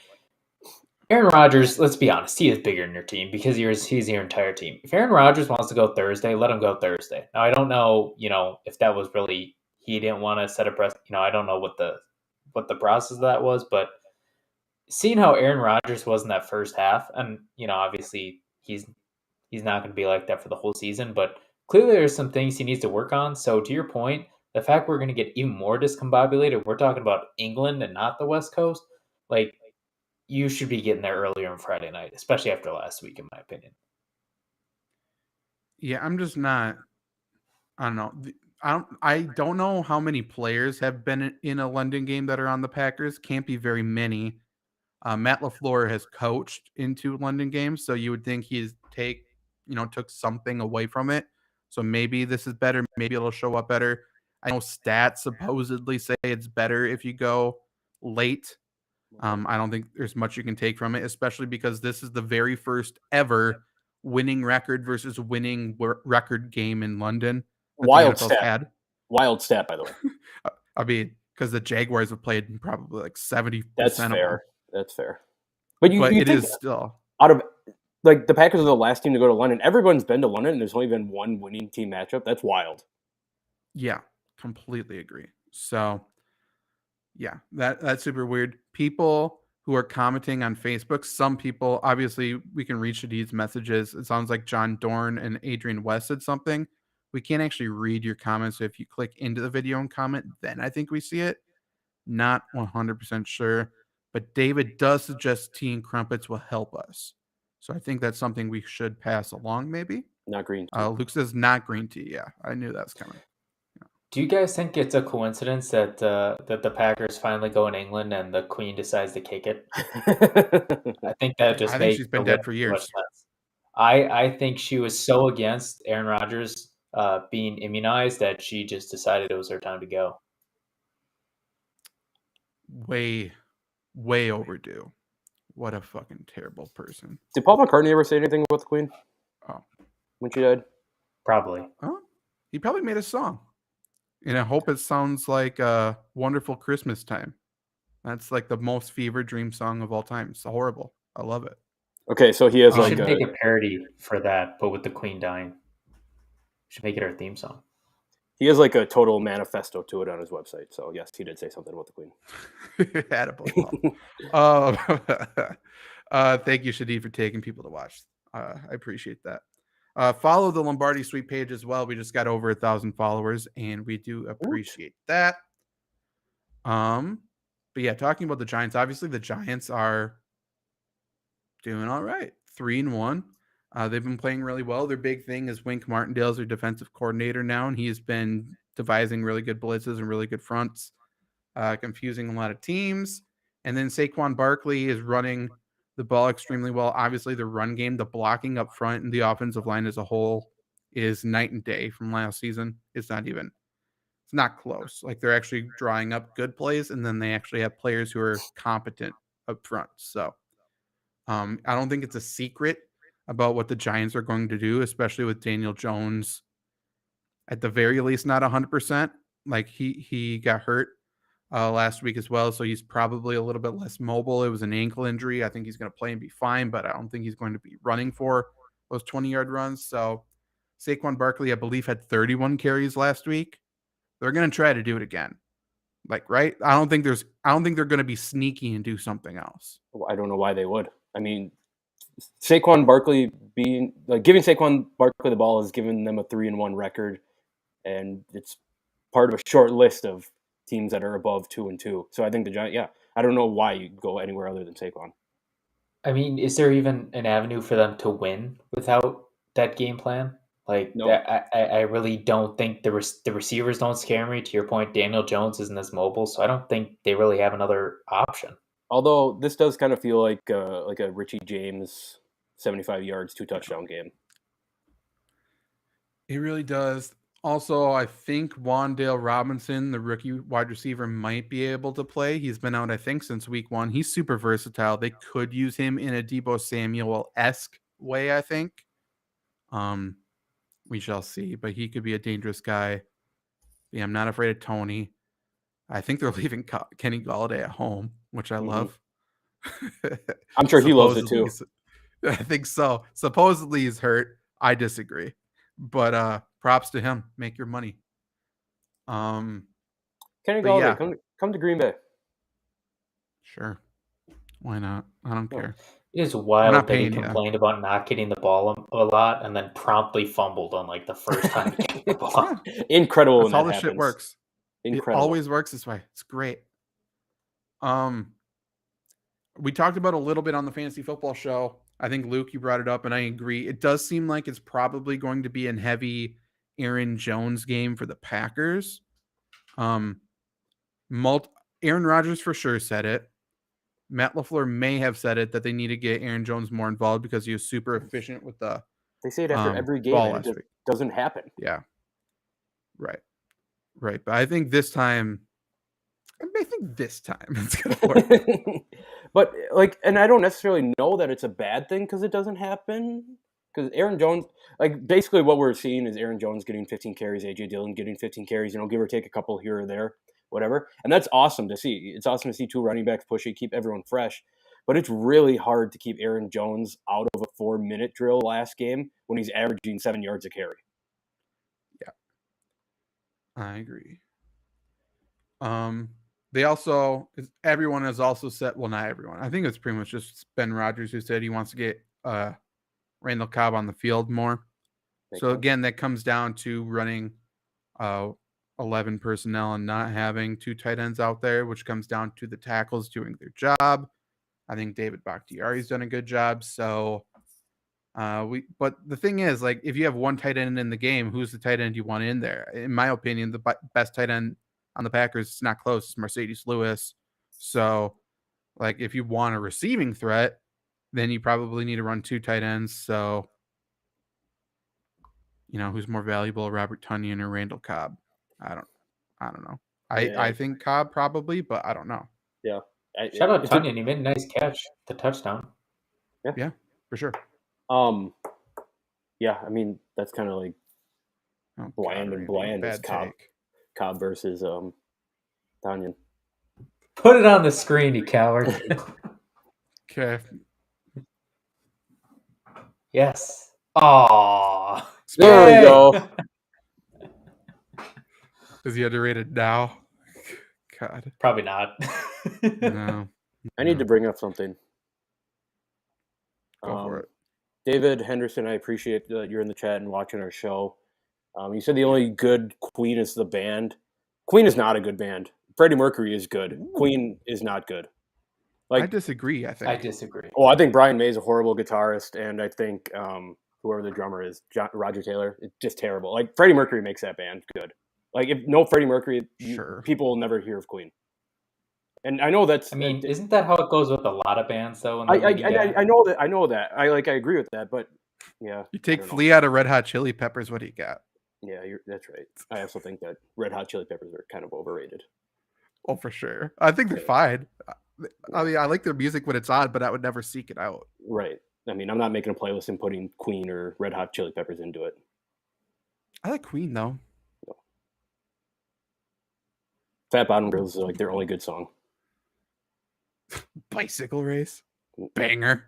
Aaron Rodgers, let's be honest, he is bigger than your team because he's your entire team. If Aaron Rodgers wants to go Thursday, let him go Thursday. Now I don't know, if that was really he didn't want to set a press. I don't know what the process of that was, but seeing how Aaron Rodgers was in that first half, and obviously he's not going to be like that for the whole season, but clearly there's some things he needs to work on. So to your point, the fact we're going to get even more discombobulated, we're talking about England and not the West Coast, like you should be getting there earlier on Friday night, especially after last week, in my opinion. Yeah, I'm just not. I don't know. I don't know how many players have been in a London game that are on the Packers. Can't be very many. Matt LaFleur has coached into London games, so you would think he'd take took something away from it. So maybe this is better. Maybe it'll show up better. I know stats supposedly say it's better if you go late. I don't think there's much you can take from it, especially because this is the very first ever winning record versus winning record game in London that the Wild NFL's stat. had. Wild stat, by the way. I mean, because the Jaguars have played in probably like 70% That's of them. fair. That's fair. But you It think is still. out of like the Packers are the last team to go to London. Everyone's been to London, and there's only been one winning team matchup. That's wild. Yeah, completely agree. So, yeah, that's super weird. People who are commenting on Facebook, some people, obviously, we can reach these messages. It sounds like John Dorn and Adrian West said something. We can't actually read your comments. So if you click into the video and comment, then I think we see it. Not 100% sure. But David does suggest tea and crumpets will help us. So I think that's something we should pass along, maybe. Not green tea. Luke says not green tea. Yeah, I knew that was coming. Do you guys think it's a coincidence that that the Packers finally go in England and the Queen decides to kick it? I think that just I think makes she's been a dead little for too years. much sense. I think she was so against Aaron Rodgers being immunized that she just decided it was her time to go. Way overdue. What a fucking terrible person. Did Paul McCartney ever say anything about the Queen? Oh. When she died? Probably. Oh, he probably made a song. And I hope it sounds like a Wonderful Christmas Time. That's like the most fever dream song of all time. It's horrible. I love it. Okay, so he has We like should make a parody for that, but with the Queen dying. Should make it our theme song. he has like a total manifesto to it on his website. So yes, he did say something about the Queen. Attaboy, Paul. Thank you, Shadi, for taking people to watch. I appreciate that. Follow the Lombardi Sweep page as well. We just got over 1,000 followers, and we do appreciate that. But yeah, talking about the Giants, obviously the Giants are doing all right. 3-1. They've been playing really well. Their big thing is Wink Martindale's their defensive coordinator now, and he's been devising really good blitzes and really good fronts, confusing a lot of teams. And then Saquon Barkley is running the ball extremely well. Obviously, the run game, the blocking up front, and the offensive line as a whole is night and day from last season. It's not close. Like they're actually drawing up good plays, and then they actually have players who are competent up front. So I don't think it's a secret about what the Giants are going to do, especially with Daniel Jones at the very least not 100%. Like he got hurt last week as well, so he's probably a little bit less mobile. It was an ankle injury. I think he's going to play and be fine, but I don't think he's going to be running for those 20-yard runs. So Saquon Barkley, I believe, had 31 carries last week. They're going to try to do it again. Like, right? I don't think they're going to be sneaky and do something else. I don't know why they would. I mean, Saquon Barkley giving Saquon Barkley the ball has given them a 3-1 record, and it's part of a short list of teams that are above 2-2. So I think the Giants, I don't know why you go anywhere other than Saquon. I mean, is there even an avenue for them to win without that game plan? Like, No. I really don't think the receivers don't scare me. To your point, Daniel Jones isn't as mobile, so I don't think they really have another option. Although this does kind of feel like a Richie James 75 yards, 2 touchdown game. It really does. Also, I think Wan'Dale Robinson, the rookie wide receiver, might be able to play. He's been out, I think, since week 1. He's super versatile. They could use him in a Deebo Samuel-esque way, I think. We shall see, but he could be a dangerous guy. Yeah, I'm not afraid of Tony. I think they're leaving Kenny Galladay at home, which I love. I'm sure he loves it too. I think so. Supposedly he's hurt. I disagree. But props to him. Make your money. Kenny Galladay, come to Green Bay. Sure. Why not? I don't care. It is wild that he complained about not getting the ball a lot and then promptly fumbled on like the first time he got the ball. Incredible. That's how this shit works. Incredible. It always works this way. It's great. We talked about a little bit on the fantasy football show. I think, Luke, you brought it up, and I agree. It does seem like it's probably going to be a heavy Aaron Jones game for the Packers. Aaron Rodgers for sure said it. Matt LaFleur may have said it, that they need to get Aaron Jones more involved because he was super efficient with the They say it after every game, ball and it last just week. doesn't happen. Yeah. Right. But I think this time it's gonna work. But and I don't necessarily know that it's a bad thing because it doesn't happen. Because Aaron Jones, basically what we're seeing is Aaron Jones getting 15 carries, AJ Dillon getting 15 carries, give or take a couple here or there, whatever. And that's awesome to see. It's awesome to see two running backs push it, keep everyone fresh. But it's really hard to keep Aaron Jones out of a 4-minute drill last game when he's averaging 7 yards a carry. Yeah, I agree. They also, everyone has also said, well, not everyone. I think it's pretty much just Ben Rodgers who said he wants to get Randall Cobb on the field more. So again, that comes down to running 11 personnel and not having two tight ends out there, which comes down to the tackles doing their job. I think David Bakhtiari's done a good job. So but the thing is, if you have one tight end in the game, who's the tight end you want in there? In my opinion, the best tight end on the Packers, it's not close, it's Mercedes Lewis. So if you want a receiving threat, then you probably need to run two tight ends. So who's more valuable, Robert Tonyan or Randall Cobb? I don't know. I think Cobb probably, but I don't know. Yeah. Shout out Tonyan. He made a nice catch, the touchdown. Yeah, for sure. Yeah, I mean, that's kind of bland and bland is Cobb versus Tonyan. Put it on the screen, you coward. Okay. Yes. Aww. There we go. Is he underrated now? God. Probably not. No. I need to bring up something. Go for it. David Henderson, I appreciate that you're in the chat and watching our show. You said the only good Queen is the band. Queen is not a good band. Freddie Mercury is good. Ooh. Queen is not good. I disagree, I think. I disagree. Oh, I think Brian May is a horrible guitarist, and I think whoever the drummer is, Roger Taylor, it's just terrible. Freddie Mercury makes that band good. If no Freddie Mercury, people will never hear of Queen. And I know that's. I mean, isn't that how it goes with a lot of bands, though? I know that. I know that. I agree with that, but yeah. You take Flea out of Red Hot Chili Peppers, what do you got? Yeah, that's right. I also think that Red Hot Chili Peppers are kind of overrated. Oh, for sure. I think they're fine. I mean, I like their music when it's on, but I would never seek it out. Right. I mean, I'm not making a playlist and putting Queen or Red Hot Chili Peppers into it. I like Queen, though. No. Fat Bottom Girls is their only good song. Bicycle Race. Banger.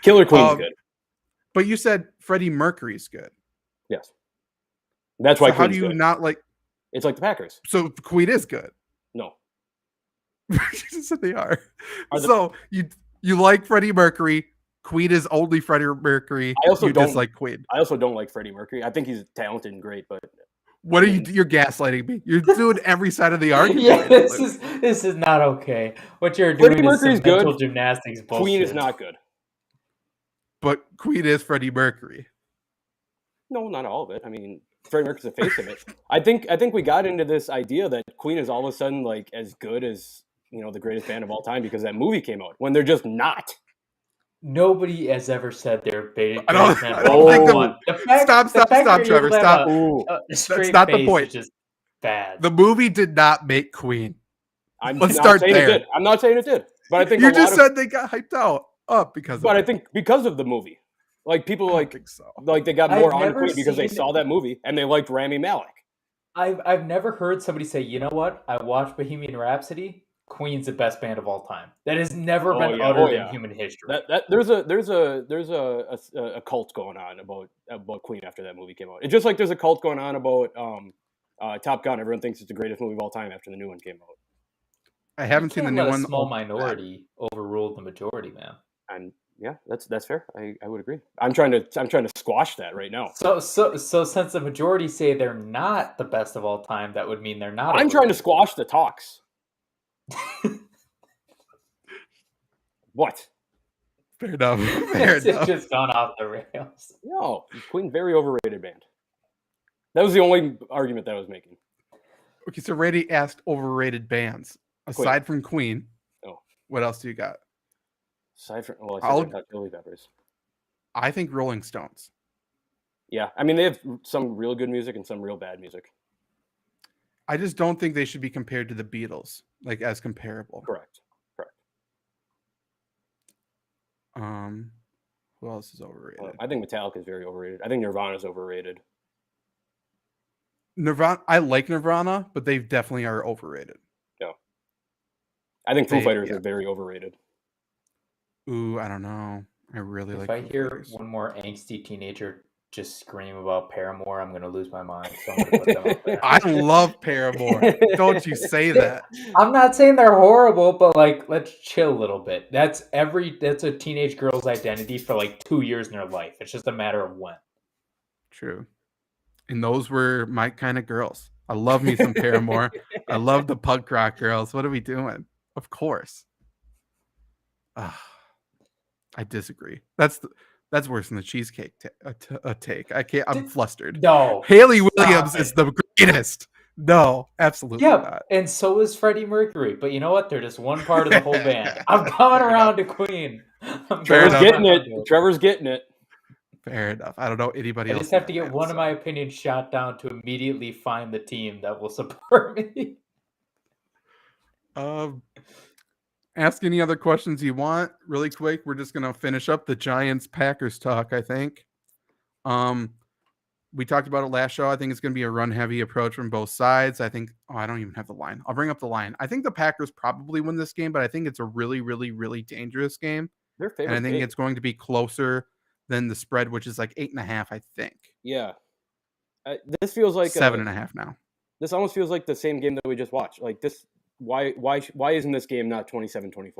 Killer Queen's good. But you said Freddie Mercury's good. Yes. That's why Queen's how do you good. Not like... It's like the Packers. So Queen is good. No. You just said they are. So you like Freddie Mercury. Queen is only Freddie Mercury. I also don't like Queen. I also don't like Freddie Mercury. I think he's talented and great, but what are you? You're gaslighting me. You're doing every side of the argument. Yeah, this is not okay. What you're doing Freddie Mercury's is mental gymnastics bullshit. Queen is not good. But Queen is Freddie Mercury. No, not all of it. I mean, Freddie Mercury's the face of it. I think we got into this idea that Queen is all of a sudden as good as the greatest band of all time because that movie came out when they're just not. Nobody has ever said they're big. I don't think stop, Trevor. Stop. That's not the point. Just bad. The movie did not make Queen. Let's start there. I'm not saying it did, but I think you just said they got hyped up because. But I think because of the movie, people think so. They got more on Queen because they saw that movie and they liked Rami Malek. I've never heard somebody say, you know what? I watched Bohemian Rhapsody. Queen's the best band of all time. That has never been uttered in human history. There's a cult going on about Queen after that movie came out. It's just like there's a cult going on about Top Gun. Everyone thinks it's the greatest movie of all time after the new one came out. I haven't seen the new one. A small minority overruled the majority, man. And yeah, that's fair. I would agree. I'm trying to squash that right now. So since the majority say they're not the best of all time, that would mean they're not. I'm trying to squash the talks. What? Fair enough. It's just gone off the rails. No, Queen, very overrated band. That was the only argument that I was making. Okay, so Randy asked overrated bands aside from Queen. Oh, what else do you got? Aside from I said Red Hot Chili Peppers. I think Rolling Stones. Yeah, I mean, they have some real good music and some real bad music. I just don't think they should be compared to the Beatles, like as comparable. Correct. Who else is overrated? I think Metallica is very overrated. I think Nirvana is overrated. Nirvana. I like Nirvana, but they definitely are overrated. No, I think Foo Fighters are very overrated. Ooh, I don't know. I really like. If I Foo hear Fighters. one more angsty teenager just scream about Paramore, I'm going to lose my mind. So I'm going to put them up there. I love Paramore. Don't you say that. I'm not saying they're horrible, but like, let's chill a little bit. That's a teenage girl's identity for like 2 years in their life. It's just a matter of when. True. And those were my kind of girls. I love me some Paramore. I love the punk rock girls. What are we doing? Of course. I disagree. That's worse than the cheesecake take. I can't. I'm flustered. No. Haley Williams is the greatest. No, absolutely not. And so is Freddie Mercury. But you know what? They're just one part of the whole band. I'm coming around to Queen. Trevor's getting it. Trevor's getting it. Fair enough. I don't know anybody else. I just have to get one of my opinions shot down to immediately find the team that will support me. Ask any other questions you want really quick. We're just going to finish up the Giants-Packers talk, I think. We talked about it last show. I think it's going to be a run-heavy approach from both sides. I think I don't even have the line. I'll bring up the line. I think the Packers probably win this game, but I think it's a really, really, really dangerous game. Their favorite and I think it's going to be closer than the spread, which is like 8.5, I think. Yeah. This feels like 7.5 now. This almost feels like the same game that we just watched. Like this, why isn't this game not 27-24?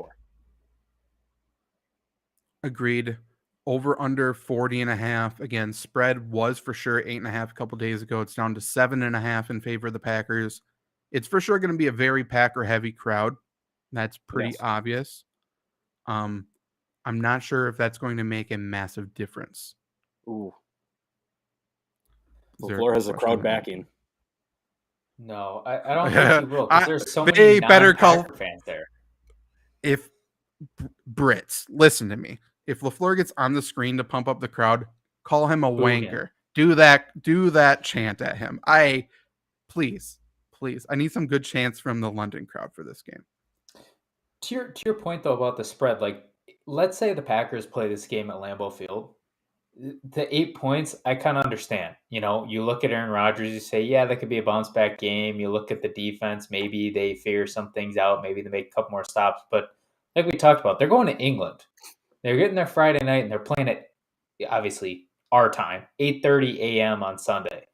Agreed. Over under 40.5. Again, spread was for sure 8.5 a couple days ago. It's down to 7.5 in favor of the Packers. It's for sure going to be a very Packer heavy crowd. That's pretty obvious. I'm not sure if that's going to make a massive difference. Ooh. LaFleur has a crowd backing. No, I don't think he will, because there's so many non-Packer fans there. If Brits, listen to me. If LaFleur gets on the screen to pump up the crowd, call him a wanker. Do that chant at him. Please. I need some good chants from the London crowd for this game. To your point though about the spread, like let's say the Packers play this game at Lambeau Field. The 8 points, I kind of understand. You know, you look at Aaron Rodgers, you say, yeah, that could be a bounce back game. You look at the defense, maybe they figure some things out. Maybe they make a couple more stops. But like we talked about, they're going to England. They're getting there Friday night, and they're playing at, obviously, our time, 8:30 a.m. on Sunday.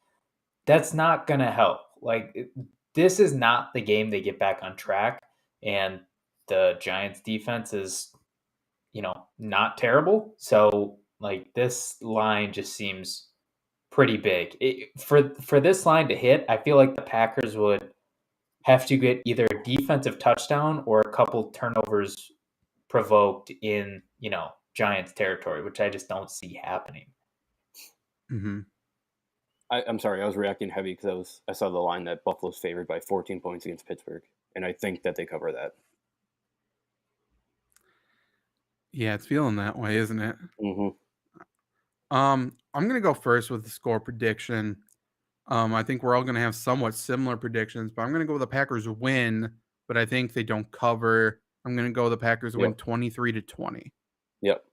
That's not going to help. Like, this is not the game they get back on track. And the Giants' defense is, not terrible. So, like, this line just seems pretty big. For this line to hit, I feel like the Packers would have to get either a defensive touchdown or a couple turnovers provoked in, Giants territory, which I just don't see happening. Mm-hmm. I'm sorry, I was reacting heavy because I saw the line that Buffalo's favored by 14 points against Pittsburgh, and I think that they cover that. Yeah, it's feeling that way, isn't it? Mm-hmm. I'm gonna go first with the score prediction. I think we're all gonna have somewhat similar predictions, but I'm gonna go with the Packers win, but I think they don't cover. I'm gonna go the Packers win 23-20. Yep.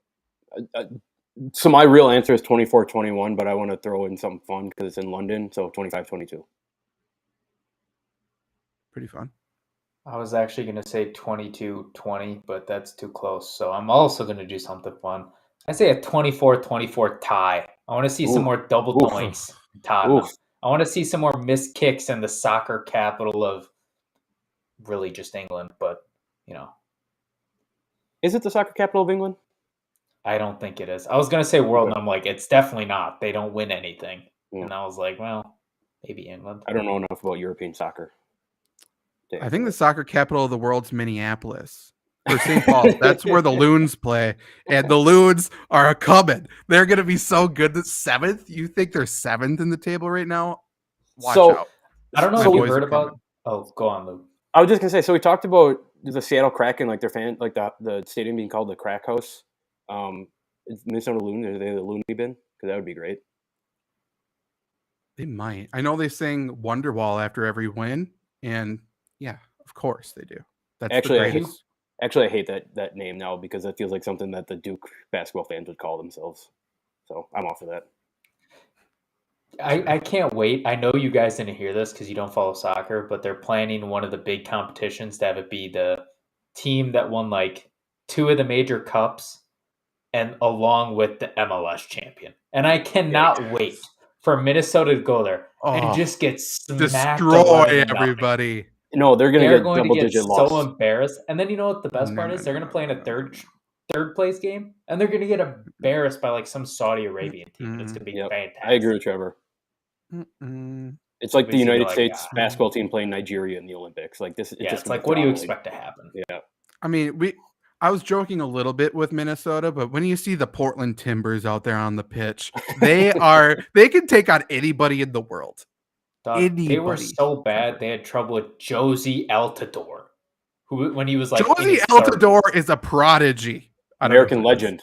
So my real answer is 24-21, but I want to throw in something fun because it's in London, so 25-22. Pretty fun. I was actually going to say 22-20, but that's too close. So I'm also going to do something fun. I say a 24-24 tie. I want to see some more double doinks in Tottenham. I want to see some more missed kicks in the soccer capital of really just England, but, Is it the soccer capital of England? I don't think it is. I was going to say world, and I'm like, it's definitely not. They don't win anything. And I was like, well, maybe England. I don't know enough about European soccer. I think the soccer capital of the world's Minneapolis or St. Paul. That's where the Loons play, and the Loons are coming. They're going to be so good. The 7th. You think they're 7th in the table right now? Watch out. I don't know if you heard about. Oh, go on, Luke. I was just going to say. So we talked about the Seattle Kraken, like their fan, like the stadium being called the Crack House. Is Minnesota Looney, are they the Looney bin? Because that would be great. They might. I know they sing Wonderwall after every win, and yeah, of course they do. That's Actually, the greatest. I hate that name now because that feels like something that the Duke basketball fans would call themselves. So I'm off of that. I can't wait. I know you guys didn't hear this because you don't follow soccer, but they're planning one of the big competitions to have it be the team that won like 2 of the major cups and along with the MLS champion. And I cannot wait for Minnesota to go there and just get smacked destroy everybody. No, they're They're going to get double-digit so loss. embarrassed. And then you know what the best part is? They're going to play in a third place game, and they're going to get embarrassed by like some Saudi Arabian team. And it's going to be fantastic. I agree with Trevor. It's like the United States basketball team playing Nigeria in the Olympics. Like this, it's like, what do you expect to happen? Yeah, I mean, I was joking a little bit with Minnesota, but when you see the Portland Timbers out there on the pitch, they can take on anybody in the world. They were so bad. They had trouble with Josie Altidore, who when he was like Josie Altidore is a prodigy, American legend,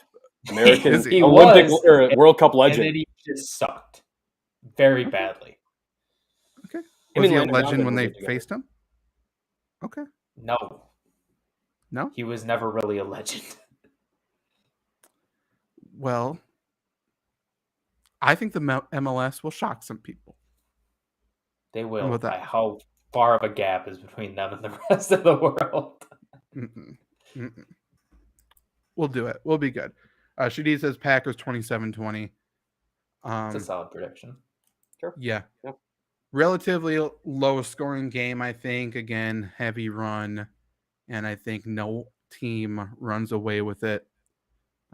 American he Olympic or World Cup legend. And then he just sucked very badly. Okay, was he a legend when they faced him? Okay, no, he was never really a legend. Well, I think the MLS will shock some people. They will, by how far of a gap is between them and the rest of the world. We'll do it. We'll be good. Shadi says Packers 27-20. It's a solid prediction. Sure. Yeah. Yep. Relatively low scoring game, I think. Again, heavy run. And I think no team runs away with it.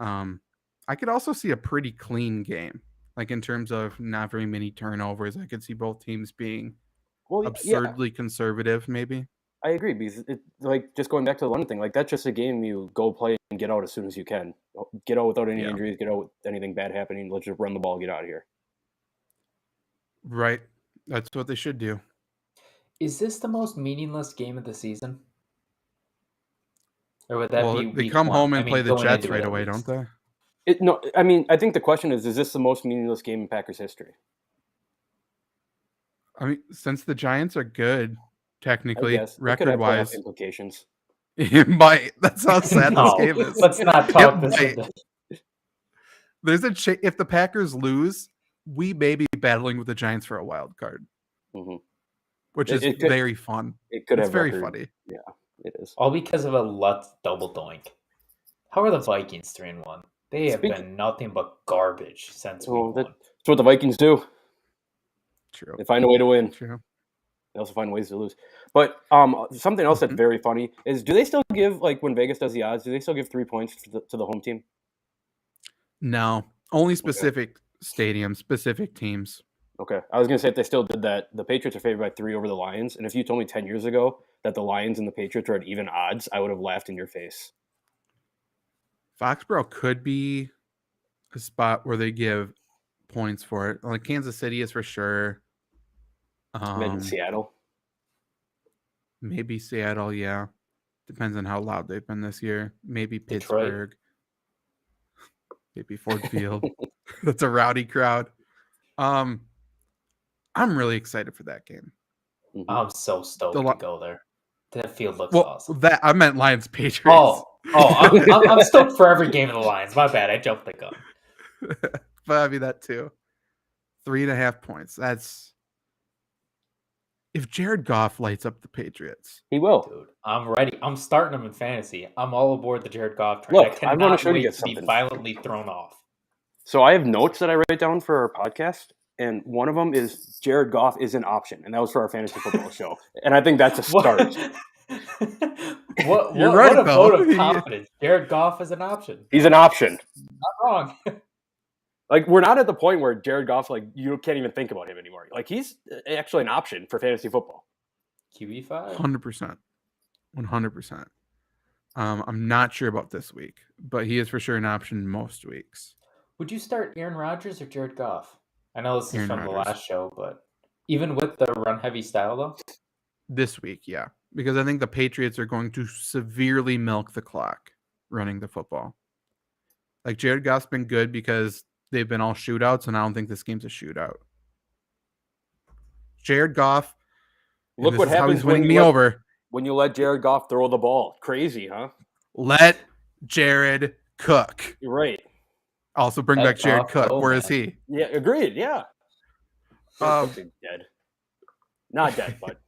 I could also see a pretty clean game. Like in terms of not very many turnovers. I could see both teams being absurdly conservative, maybe. I agree, because like just going back to the London thing, like that's just a game you go play and get out as soon as you can. Get out without any injuries, get out with anything bad happening. Let's just run the ball, get out of here. Right. That's what they should do. Is this the most meaningless game of the season? Or would that be they come home and play the Jets right away, don't they? No, I mean, I think the question is this the most meaningless game in Packers history? I mean, since the Giants are good, technically, record-wise. Implications. It might. That's how sad this game is. Let's not talk this. There's if the Packers lose, we may be battling with the Giants for a wild card, which is very fun. It's very funny. Yeah, it is. All because of a Lutz double doink. How are the Vikings 3-1? They have been nothing but garbage since we won. That's what the Vikings do. True. They find a way to win. True. They also find ways to lose. But something else that's very funny is, do they still give, like when Vegas does the odds, do they still give 3 points to the home team? No. Only specific stadiums, specific teams. Okay. I was going to say if they still did that, the Patriots are favored by 3 over the Lions. And if you told me 10 years ago that the Lions and the Patriots were at even odds, I would have laughed in your face. Foxborough could be a spot where they give points for it. Like Kansas City is for sure. Maybe Seattle. Maybe Seattle, yeah. Depends on how loud they've been this year. Maybe Pittsburgh. Maybe Ford Field. That's a rowdy crowd. I'm really excited for that game. I'm so stoked to go there. That field looks awesome. I meant Lions Patriots. I'm stoked for every game of the Lions. My bad, I jumped the gun. But I mean that too. 3.5 points. That's if Jared Goff lights up the Patriots. He will. Dude, I'm ready. I'm starting him in fantasy. I'm all aboard the Jared Goff train. Look, I cannot wait to be violently thrown off. So I have notes that I write down for our podcast, and one of them is Jared Goff is an option, and that was for our fantasy football show. And I think that's a start. What right, a vote of confidence. Jared Goff is an option. He's an option. Not wrong. Like, we're not at the point where Jared Goff, like, you can't even think about him anymore. Like, he's actually an option for fantasy football. QB5? 100%. 100%. I'm not sure about this week, but he is for sure an option most weeks. Would you start Aaron Rodgers or Jared Goff? I know this is from the last show, but even with the run-heavy style, though? This week, yeah. Because I think the Patriots are going to severely milk the clock running the football. Like Jared Goff's been good because they've been all shootouts, and I don't think this game's a shootout. Jared Goff, and Look this what is how happens he's winning me over. when you let Jared Goff throw the ball. Crazy, huh? Let Jared cook. You're right. Also bring back Jared Cook. Where is he? Yeah, agreed. Yeah. Jared Cook's dead. Not dead, but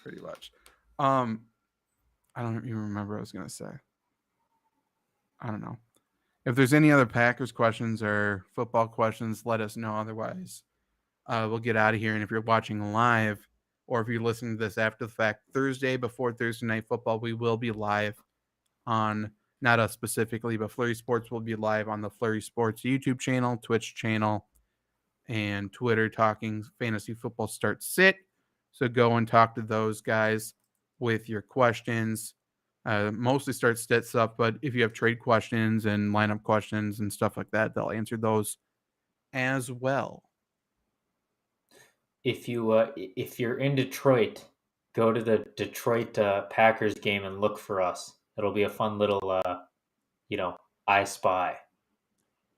pretty much. I don't even remember what I was gonna say. I don't know. If there's any other Packers questions or football questions, let us know. Otherwise, we'll get out of here. And if you're watching live, or if you're listening to this after the fact, Thursday before Thursday Night Football, we will be live on, not us specifically, but Flurry Sports will be live on the Flurry Sports YouTube channel, Twitch channel, and Twitter, talking fantasy football start sit. So go and talk to those guys with your questions. Mostly start sit stuff, but if you have trade questions and lineup questions and stuff like that, they'll answer those as well. If you're in Detroit, go to the Detroit Packers game and look for us. It'll be a fun little, I Spy.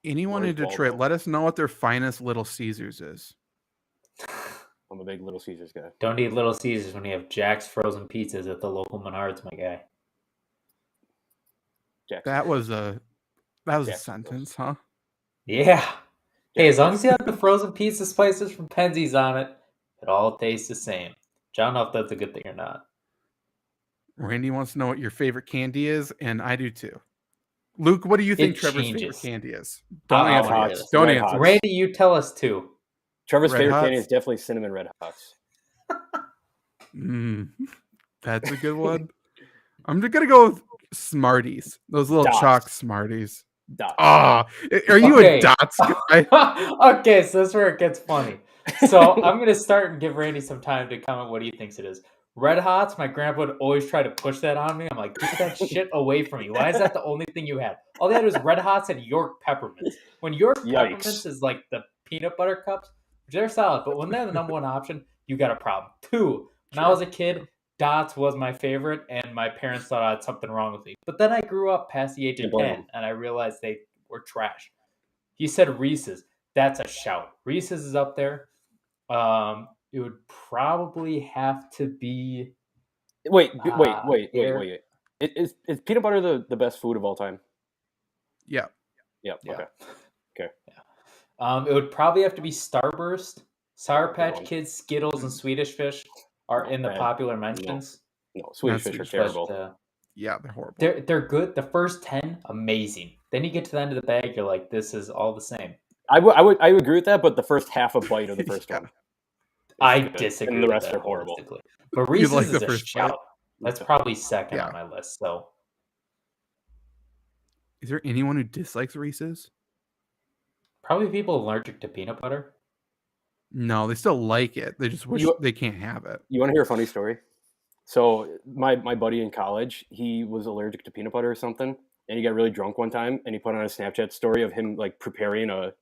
Anyone in Detroit, let us know what their finest Little Caesars is. I'm a big Little Caesars guy. Don't eat Little Caesars when you have Jack's frozen pizzas at the local Menards, my guy. That was a sentence, huh? Yeah. Hey, as long as you have the frozen pizza spices from Penzies on it, it all tastes the same. I don't know if that's a good thing or not. Randy wants to know what your favorite candy is, and I do too. Luke, what do you think Trevor's favorite candy is? Don't answer. Don't answer. Randy, you tell us too. Trevor's favorite candy is definitely cinnamon Red Hots. That's a good one. I'm just gonna go with Smarties. Those little chalk Smarties. Dots. Oh, are you a Dots guy? Okay, so that's where it gets funny. So I'm gonna start and give Randy some time to comment what he thinks it is. Red Hots, my grandpa would always try to push that on me. I'm like, get that shit away from me. Why is that the only thing you had? All they had was Red Hots and York Peppermints. When York Peppermints is like the peanut butter cups, they're solid. But when they're the number one option, you got a problem. 2, when I was a kid, Dots was my favorite, and my parents thought I had something wrong with me. But then I grew up past the age of 10, and I realized they were trash. He said Reese's. That's a shout. Reese's is up there. It would probably have to be. Wait. Is peanut butter the best food of all time? Yeah. Okay. Yeah. It would probably have to be Starburst. Sour Patch Kids, Skittles, and Swedish Fish are in the popular mentions. No, Swedish Fish are terrible. Yeah, they're horrible. They're good. The first 10, amazing. Then you get to the end of the bag, you're like, this is all the same. I would agree with that, but the first half a bite of the first one. I disagree. And the rest are horrible. But Reese's is a shout. That's probably second on my list. So, is there anyone who dislikes Reese's? Probably people allergic to peanut butter. No, they still like it. They just wish they can't have it. You want to hear a funny story? So my buddy in college, he was allergic to peanut butter or something, and he got really drunk one time, and he put on a Snapchat story of him like preparing a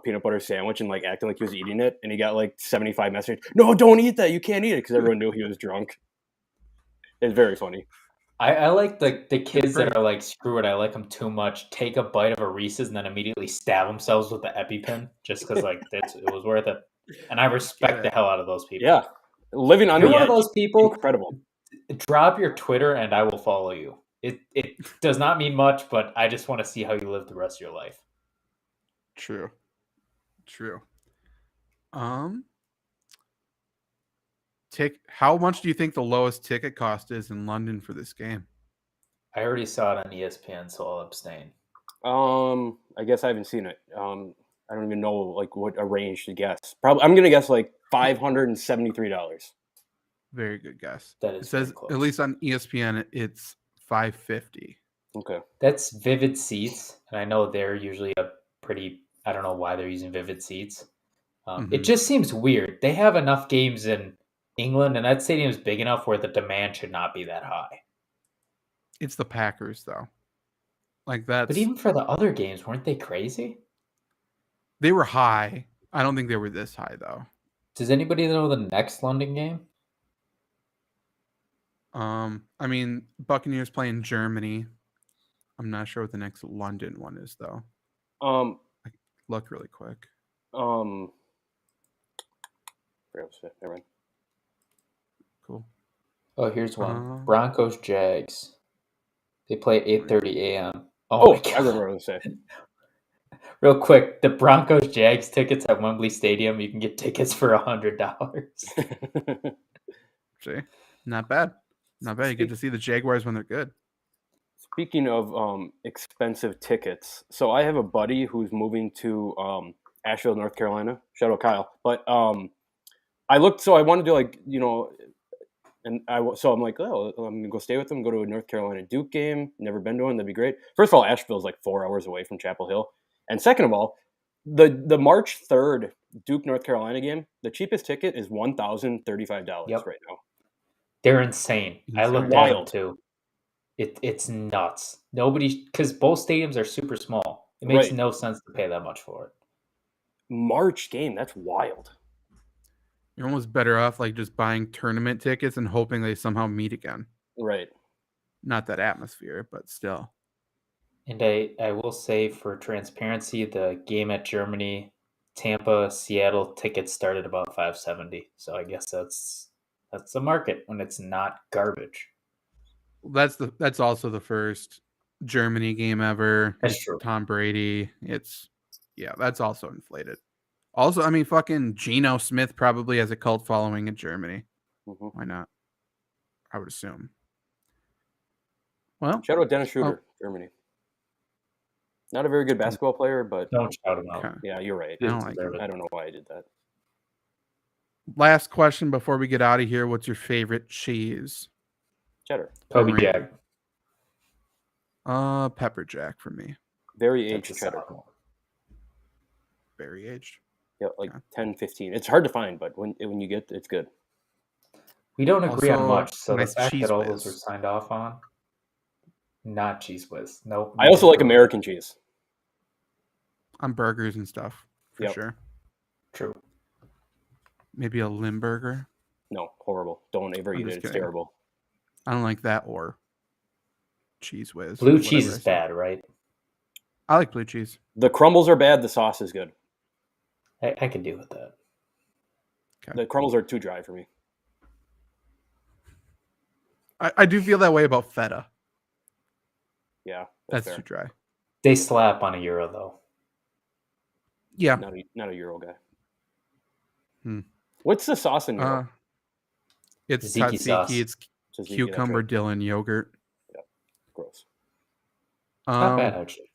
peanut butter sandwich and like acting like he was eating it, and he got like 75 messages. No, don't eat that. You can't eat it, because everyone knew he was drunk. It's very funny. I like the kids that are like, screw it, I like them too much. Take a bite of a Reese's and then immediately stab themselves with the EpiPen just because like it was worth it. And I respect the hell out of those people. Yeah, living on the edge. One of those people. Incredible. Drop your Twitter and I will follow you. It does not mean much, but I just want to see how you live the rest of your life. True. How much do you think the lowest ticket cost is in London for this game? I already saw it on ESPN, so I'll abstain. I guess I haven't seen it. I don't even know like what a range to guess. Probably I'm gonna guess like $573. Very good guess. That is. It says close. At least on ESPN it's $550. Okay. That's Vivid Seats, and I know they're usually a pretty. I don't know why they're using Vivid Seats. It just seems weird. They have enough games in England, and that stadium is big enough where the demand should not be that high. It's the Packers, though. Like that. But even for the other games, weren't they crazy? They were high. I don't think they were this high, though. Does anybody know the next London game? I mean, Buccaneers playing Germany. I'm not sure what the next London one is though. Look really quick. Never mind. Cool. Oh, here's one. Broncos Jags. They play at 8:30 a.m. Oh, my God. I remember what I was going to say. Real quick, the Broncos Jags tickets at Wembley Stadium, you can get tickets for $100. See? Not bad. Not bad. You get to see the Jaguars when they're good. Speaking of expensive tickets, so I have a buddy who's moving to Asheville, North Carolina. Shout out Kyle. But I looked, so I wanted to so I'm like, oh, I'm gonna go stay with them. Go to a North Carolina Duke game. Never been to one. That'd be great. First of all, Asheville is like 4 hours away from Chapel Hill, and second of all, the March 3rd Duke North Carolina game, the cheapest ticket is $1,035 right now. They're insane. I looked at them too. It's nuts. Because both stadiums are super small. It makes no sense to pay that much for it. March game, that's wild. You're almost better off like just buying tournament tickets and hoping they somehow meet again. Right. Not that atmosphere, but still. And I will say, for transparency, the game at Germany, Tampa, Seattle tickets started about $570. So I guess that's the market when it's not garbage. That's also the first Germany game ever. That's true. Tom Brady. That's also inflated. Also, I mean, fucking Geno Smith probably has a cult following in Germany. Mm-hmm. Why not? I would assume. Well, shout out Dennis Schroeder, Germany. Not a very good basketball player, but don't shout him out. Okay. Yeah, you're right. I don't know why I did that. Last question before we get out of here: what's your favorite cheese? Cheddar. Kobe Jack. Pepper Jack for me. Very aged cheddar. Very aged. Yeah, 10, 15. It's hard to find, but when you get it's good. We don't agree on much, so nice the fact that all those whiz. were signed off on, not cheese whiz. Nope. I also like American cheese. On burgers and stuff, for sure. True. Maybe a Limburger. No, horrible. Don't ever eat it. It's terrible. I don't like that or cheese whiz. Blue cheese is bad, right? I like blue cheese. The crumbles are bad. The sauce is good. I can deal with that. Okay. The crumbles are too dry for me. I do feel that way about feta. Yeah, that's too dry. They slap on a Euro though. Yeah, not a Euro guy. Hmm. What's the sauce in Euro? It's tzatziki sauce. It's cucumber dill and yogurt. Yeah, gross. Not bad actually.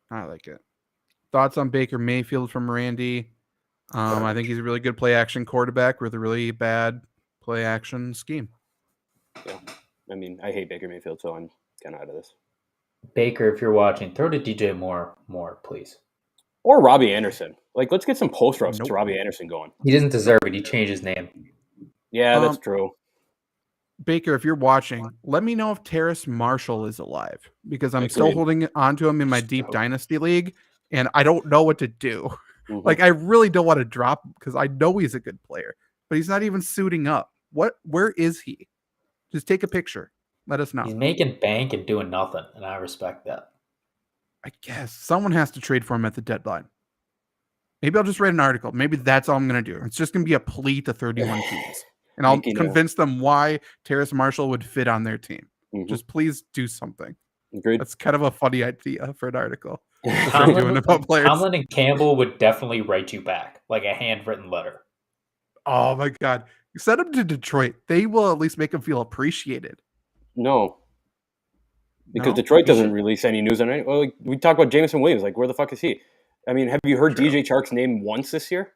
I like it. Thoughts on Baker Mayfield from Randy? I think he's a really good play action quarterback with a really bad play action scheme. Yeah, I mean, I hate Baker Mayfield, so I'm kind of out of this. Baker, if you're watching, throw to DJ Moore, please. Or Robbie Anderson. Let's get some post routes to Robbie Anderson going. He doesn't deserve it. He changed his name. Yeah, that's true. Baker, if you're watching, let me know if Terrace Marshall is alive because I'm still holding on to him in my Deep Dynasty League, and I don't know what to do. Mm-hmm. I really don't want to drop him because I know he's a good player, but he's not even suiting up. Where is he? Just take a picture. Let us know. He's making bank and doing nothing, and I respect that. I guess someone has to trade for him at the deadline. Maybe I'll just write an article. Maybe that's all I'm going to do. It's just going to be a plea to 31 teams. And I'll convince them why Terrace Marshall would fit on their team. Mm-hmm. Just please do something. Agreed. That's kind of a funny idea for an article. Tomlin and Campbell would definitely write you back, like a handwritten letter. Oh my God. Send them to Detroit. They will at least make them feel appreciated. No. Because Detroit doesn't release any news on it. Well, we talk about Jameson Williams. Where the fuck is he? I mean, have you heard DJ Chark's name once this year?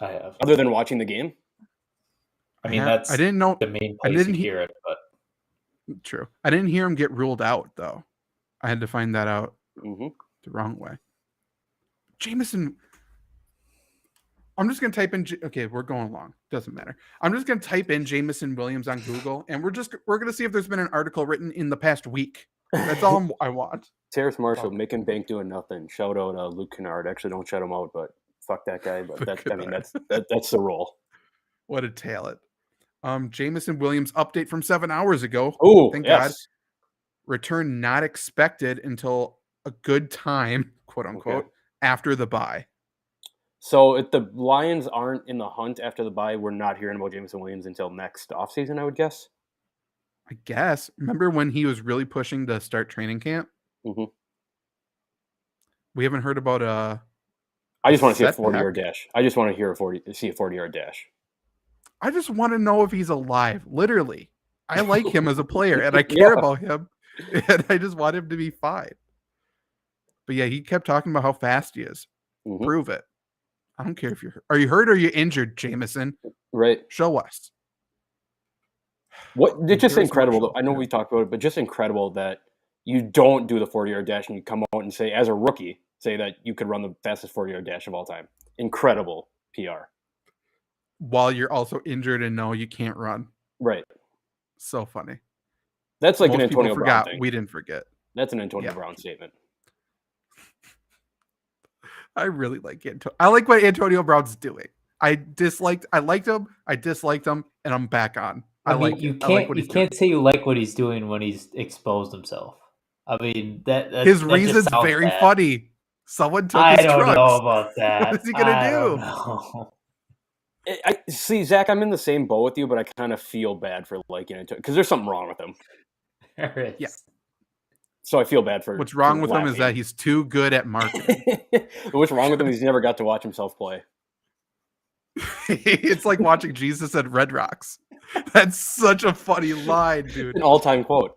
I have. Other than watching the game? I mean, I didn't know the main place you hear it, but true. I didn't hear him get ruled out though. I had to find that out the wrong way. Jameson. I'm just gonna type in. Okay, we're going long. Doesn't matter. I'm just gonna type in Jameson Williams on Google, and we're gonna see if there's been an article written in the past week. That's all I want. Terrace Marshall making bank doing nothing. Shout out Luke Kennard. Actually, don't shout him out, but fuck that guy. But that's the role. What a talent. Jameson Williams update from 7 hours ago. Oh, thank yes. Return not expected until a good time, quote unquote, after the bye. So if the Lions aren't in the hunt after the bye, we're not hearing about Jameson Williams until next offseason, I would guess. I guess. Remember when he was really pushing to start training camp? Mm-hmm. We haven't heard about I just want to see a setback. 40-yard dash. I just want to see a 40-yard dash. I just want to know if he's alive. Literally. I like him as a player and I care about him. And I just want him to be fine. But yeah, he kept talking about how fast he is. Mm-hmm. Prove it. I don't care if you're hurt. Are you hurt or are you injured, Jameson? Right. Show us. It's just incredible. Though. I know we talked about it, but just incredible that you don't do the 40-yard dash and you come out and say, as a rookie, say that you could run the fastest 40-yard dash of all time. Incredible PR. While you're also injured and know you can't run. Right. So funny. That's like an Antonio Brown thing. We didn't forget. That's an Antonio Brown statement. I really like Antonio. I like what Antonio Brown's doing. I liked him, I disliked him, and I'm back on. You can't say you like what he's doing when he's exposed himself. I mean his reason's very funny. Someone took his drugs. I don't know about that. What is he gonna do? Know. I see, Zach. I'm in the same boat with you, but I kind of feel bad for liking it because there's something wrong with him. Yeah. So I feel bad for. What's wrong with him is that he's too good at marketing. What's wrong with him? He's never got to watch himself play. It's like watching Jesus at Red Rocks. That's such a funny line, dude. An all-time quote.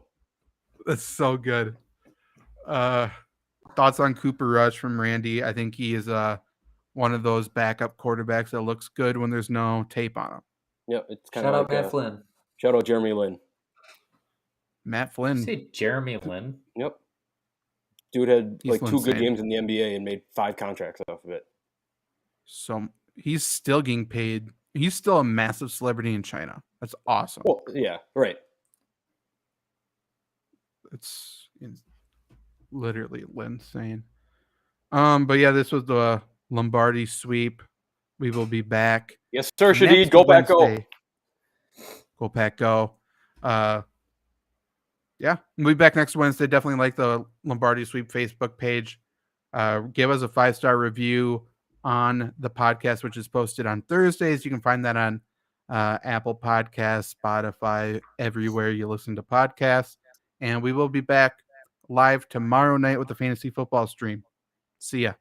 That's so good. Thoughts on Cooper Rush from Randy? I think he is one of those backup quarterbacks that looks good when there's no tape on him. Yeah, it's kind shout of out Matt Flynn. Shout out Jeremy Lin. Matt Flynn. Say Jeremy Lin. Yep. Dude had He's like 2 good games in the NBA and made 5 contracts off of it. So he's still getting paid. He's still a massive celebrity in China. That's awesome. Well, yeah, right. It's literally insane. But yeah, this was the Lombardi Sweep. We will be back. Yes, sir, Shadid. Go back, go. Go Pack, go. Yeah, we'll be back next Wednesday. Definitely like the Lombardi Sweep Facebook page. Give us a 5-star review on the podcast, which is posted on Thursdays. You can find that on Apple Podcasts, Spotify, everywhere you listen to podcasts. And we will be back live tomorrow night with the fantasy football stream. See ya.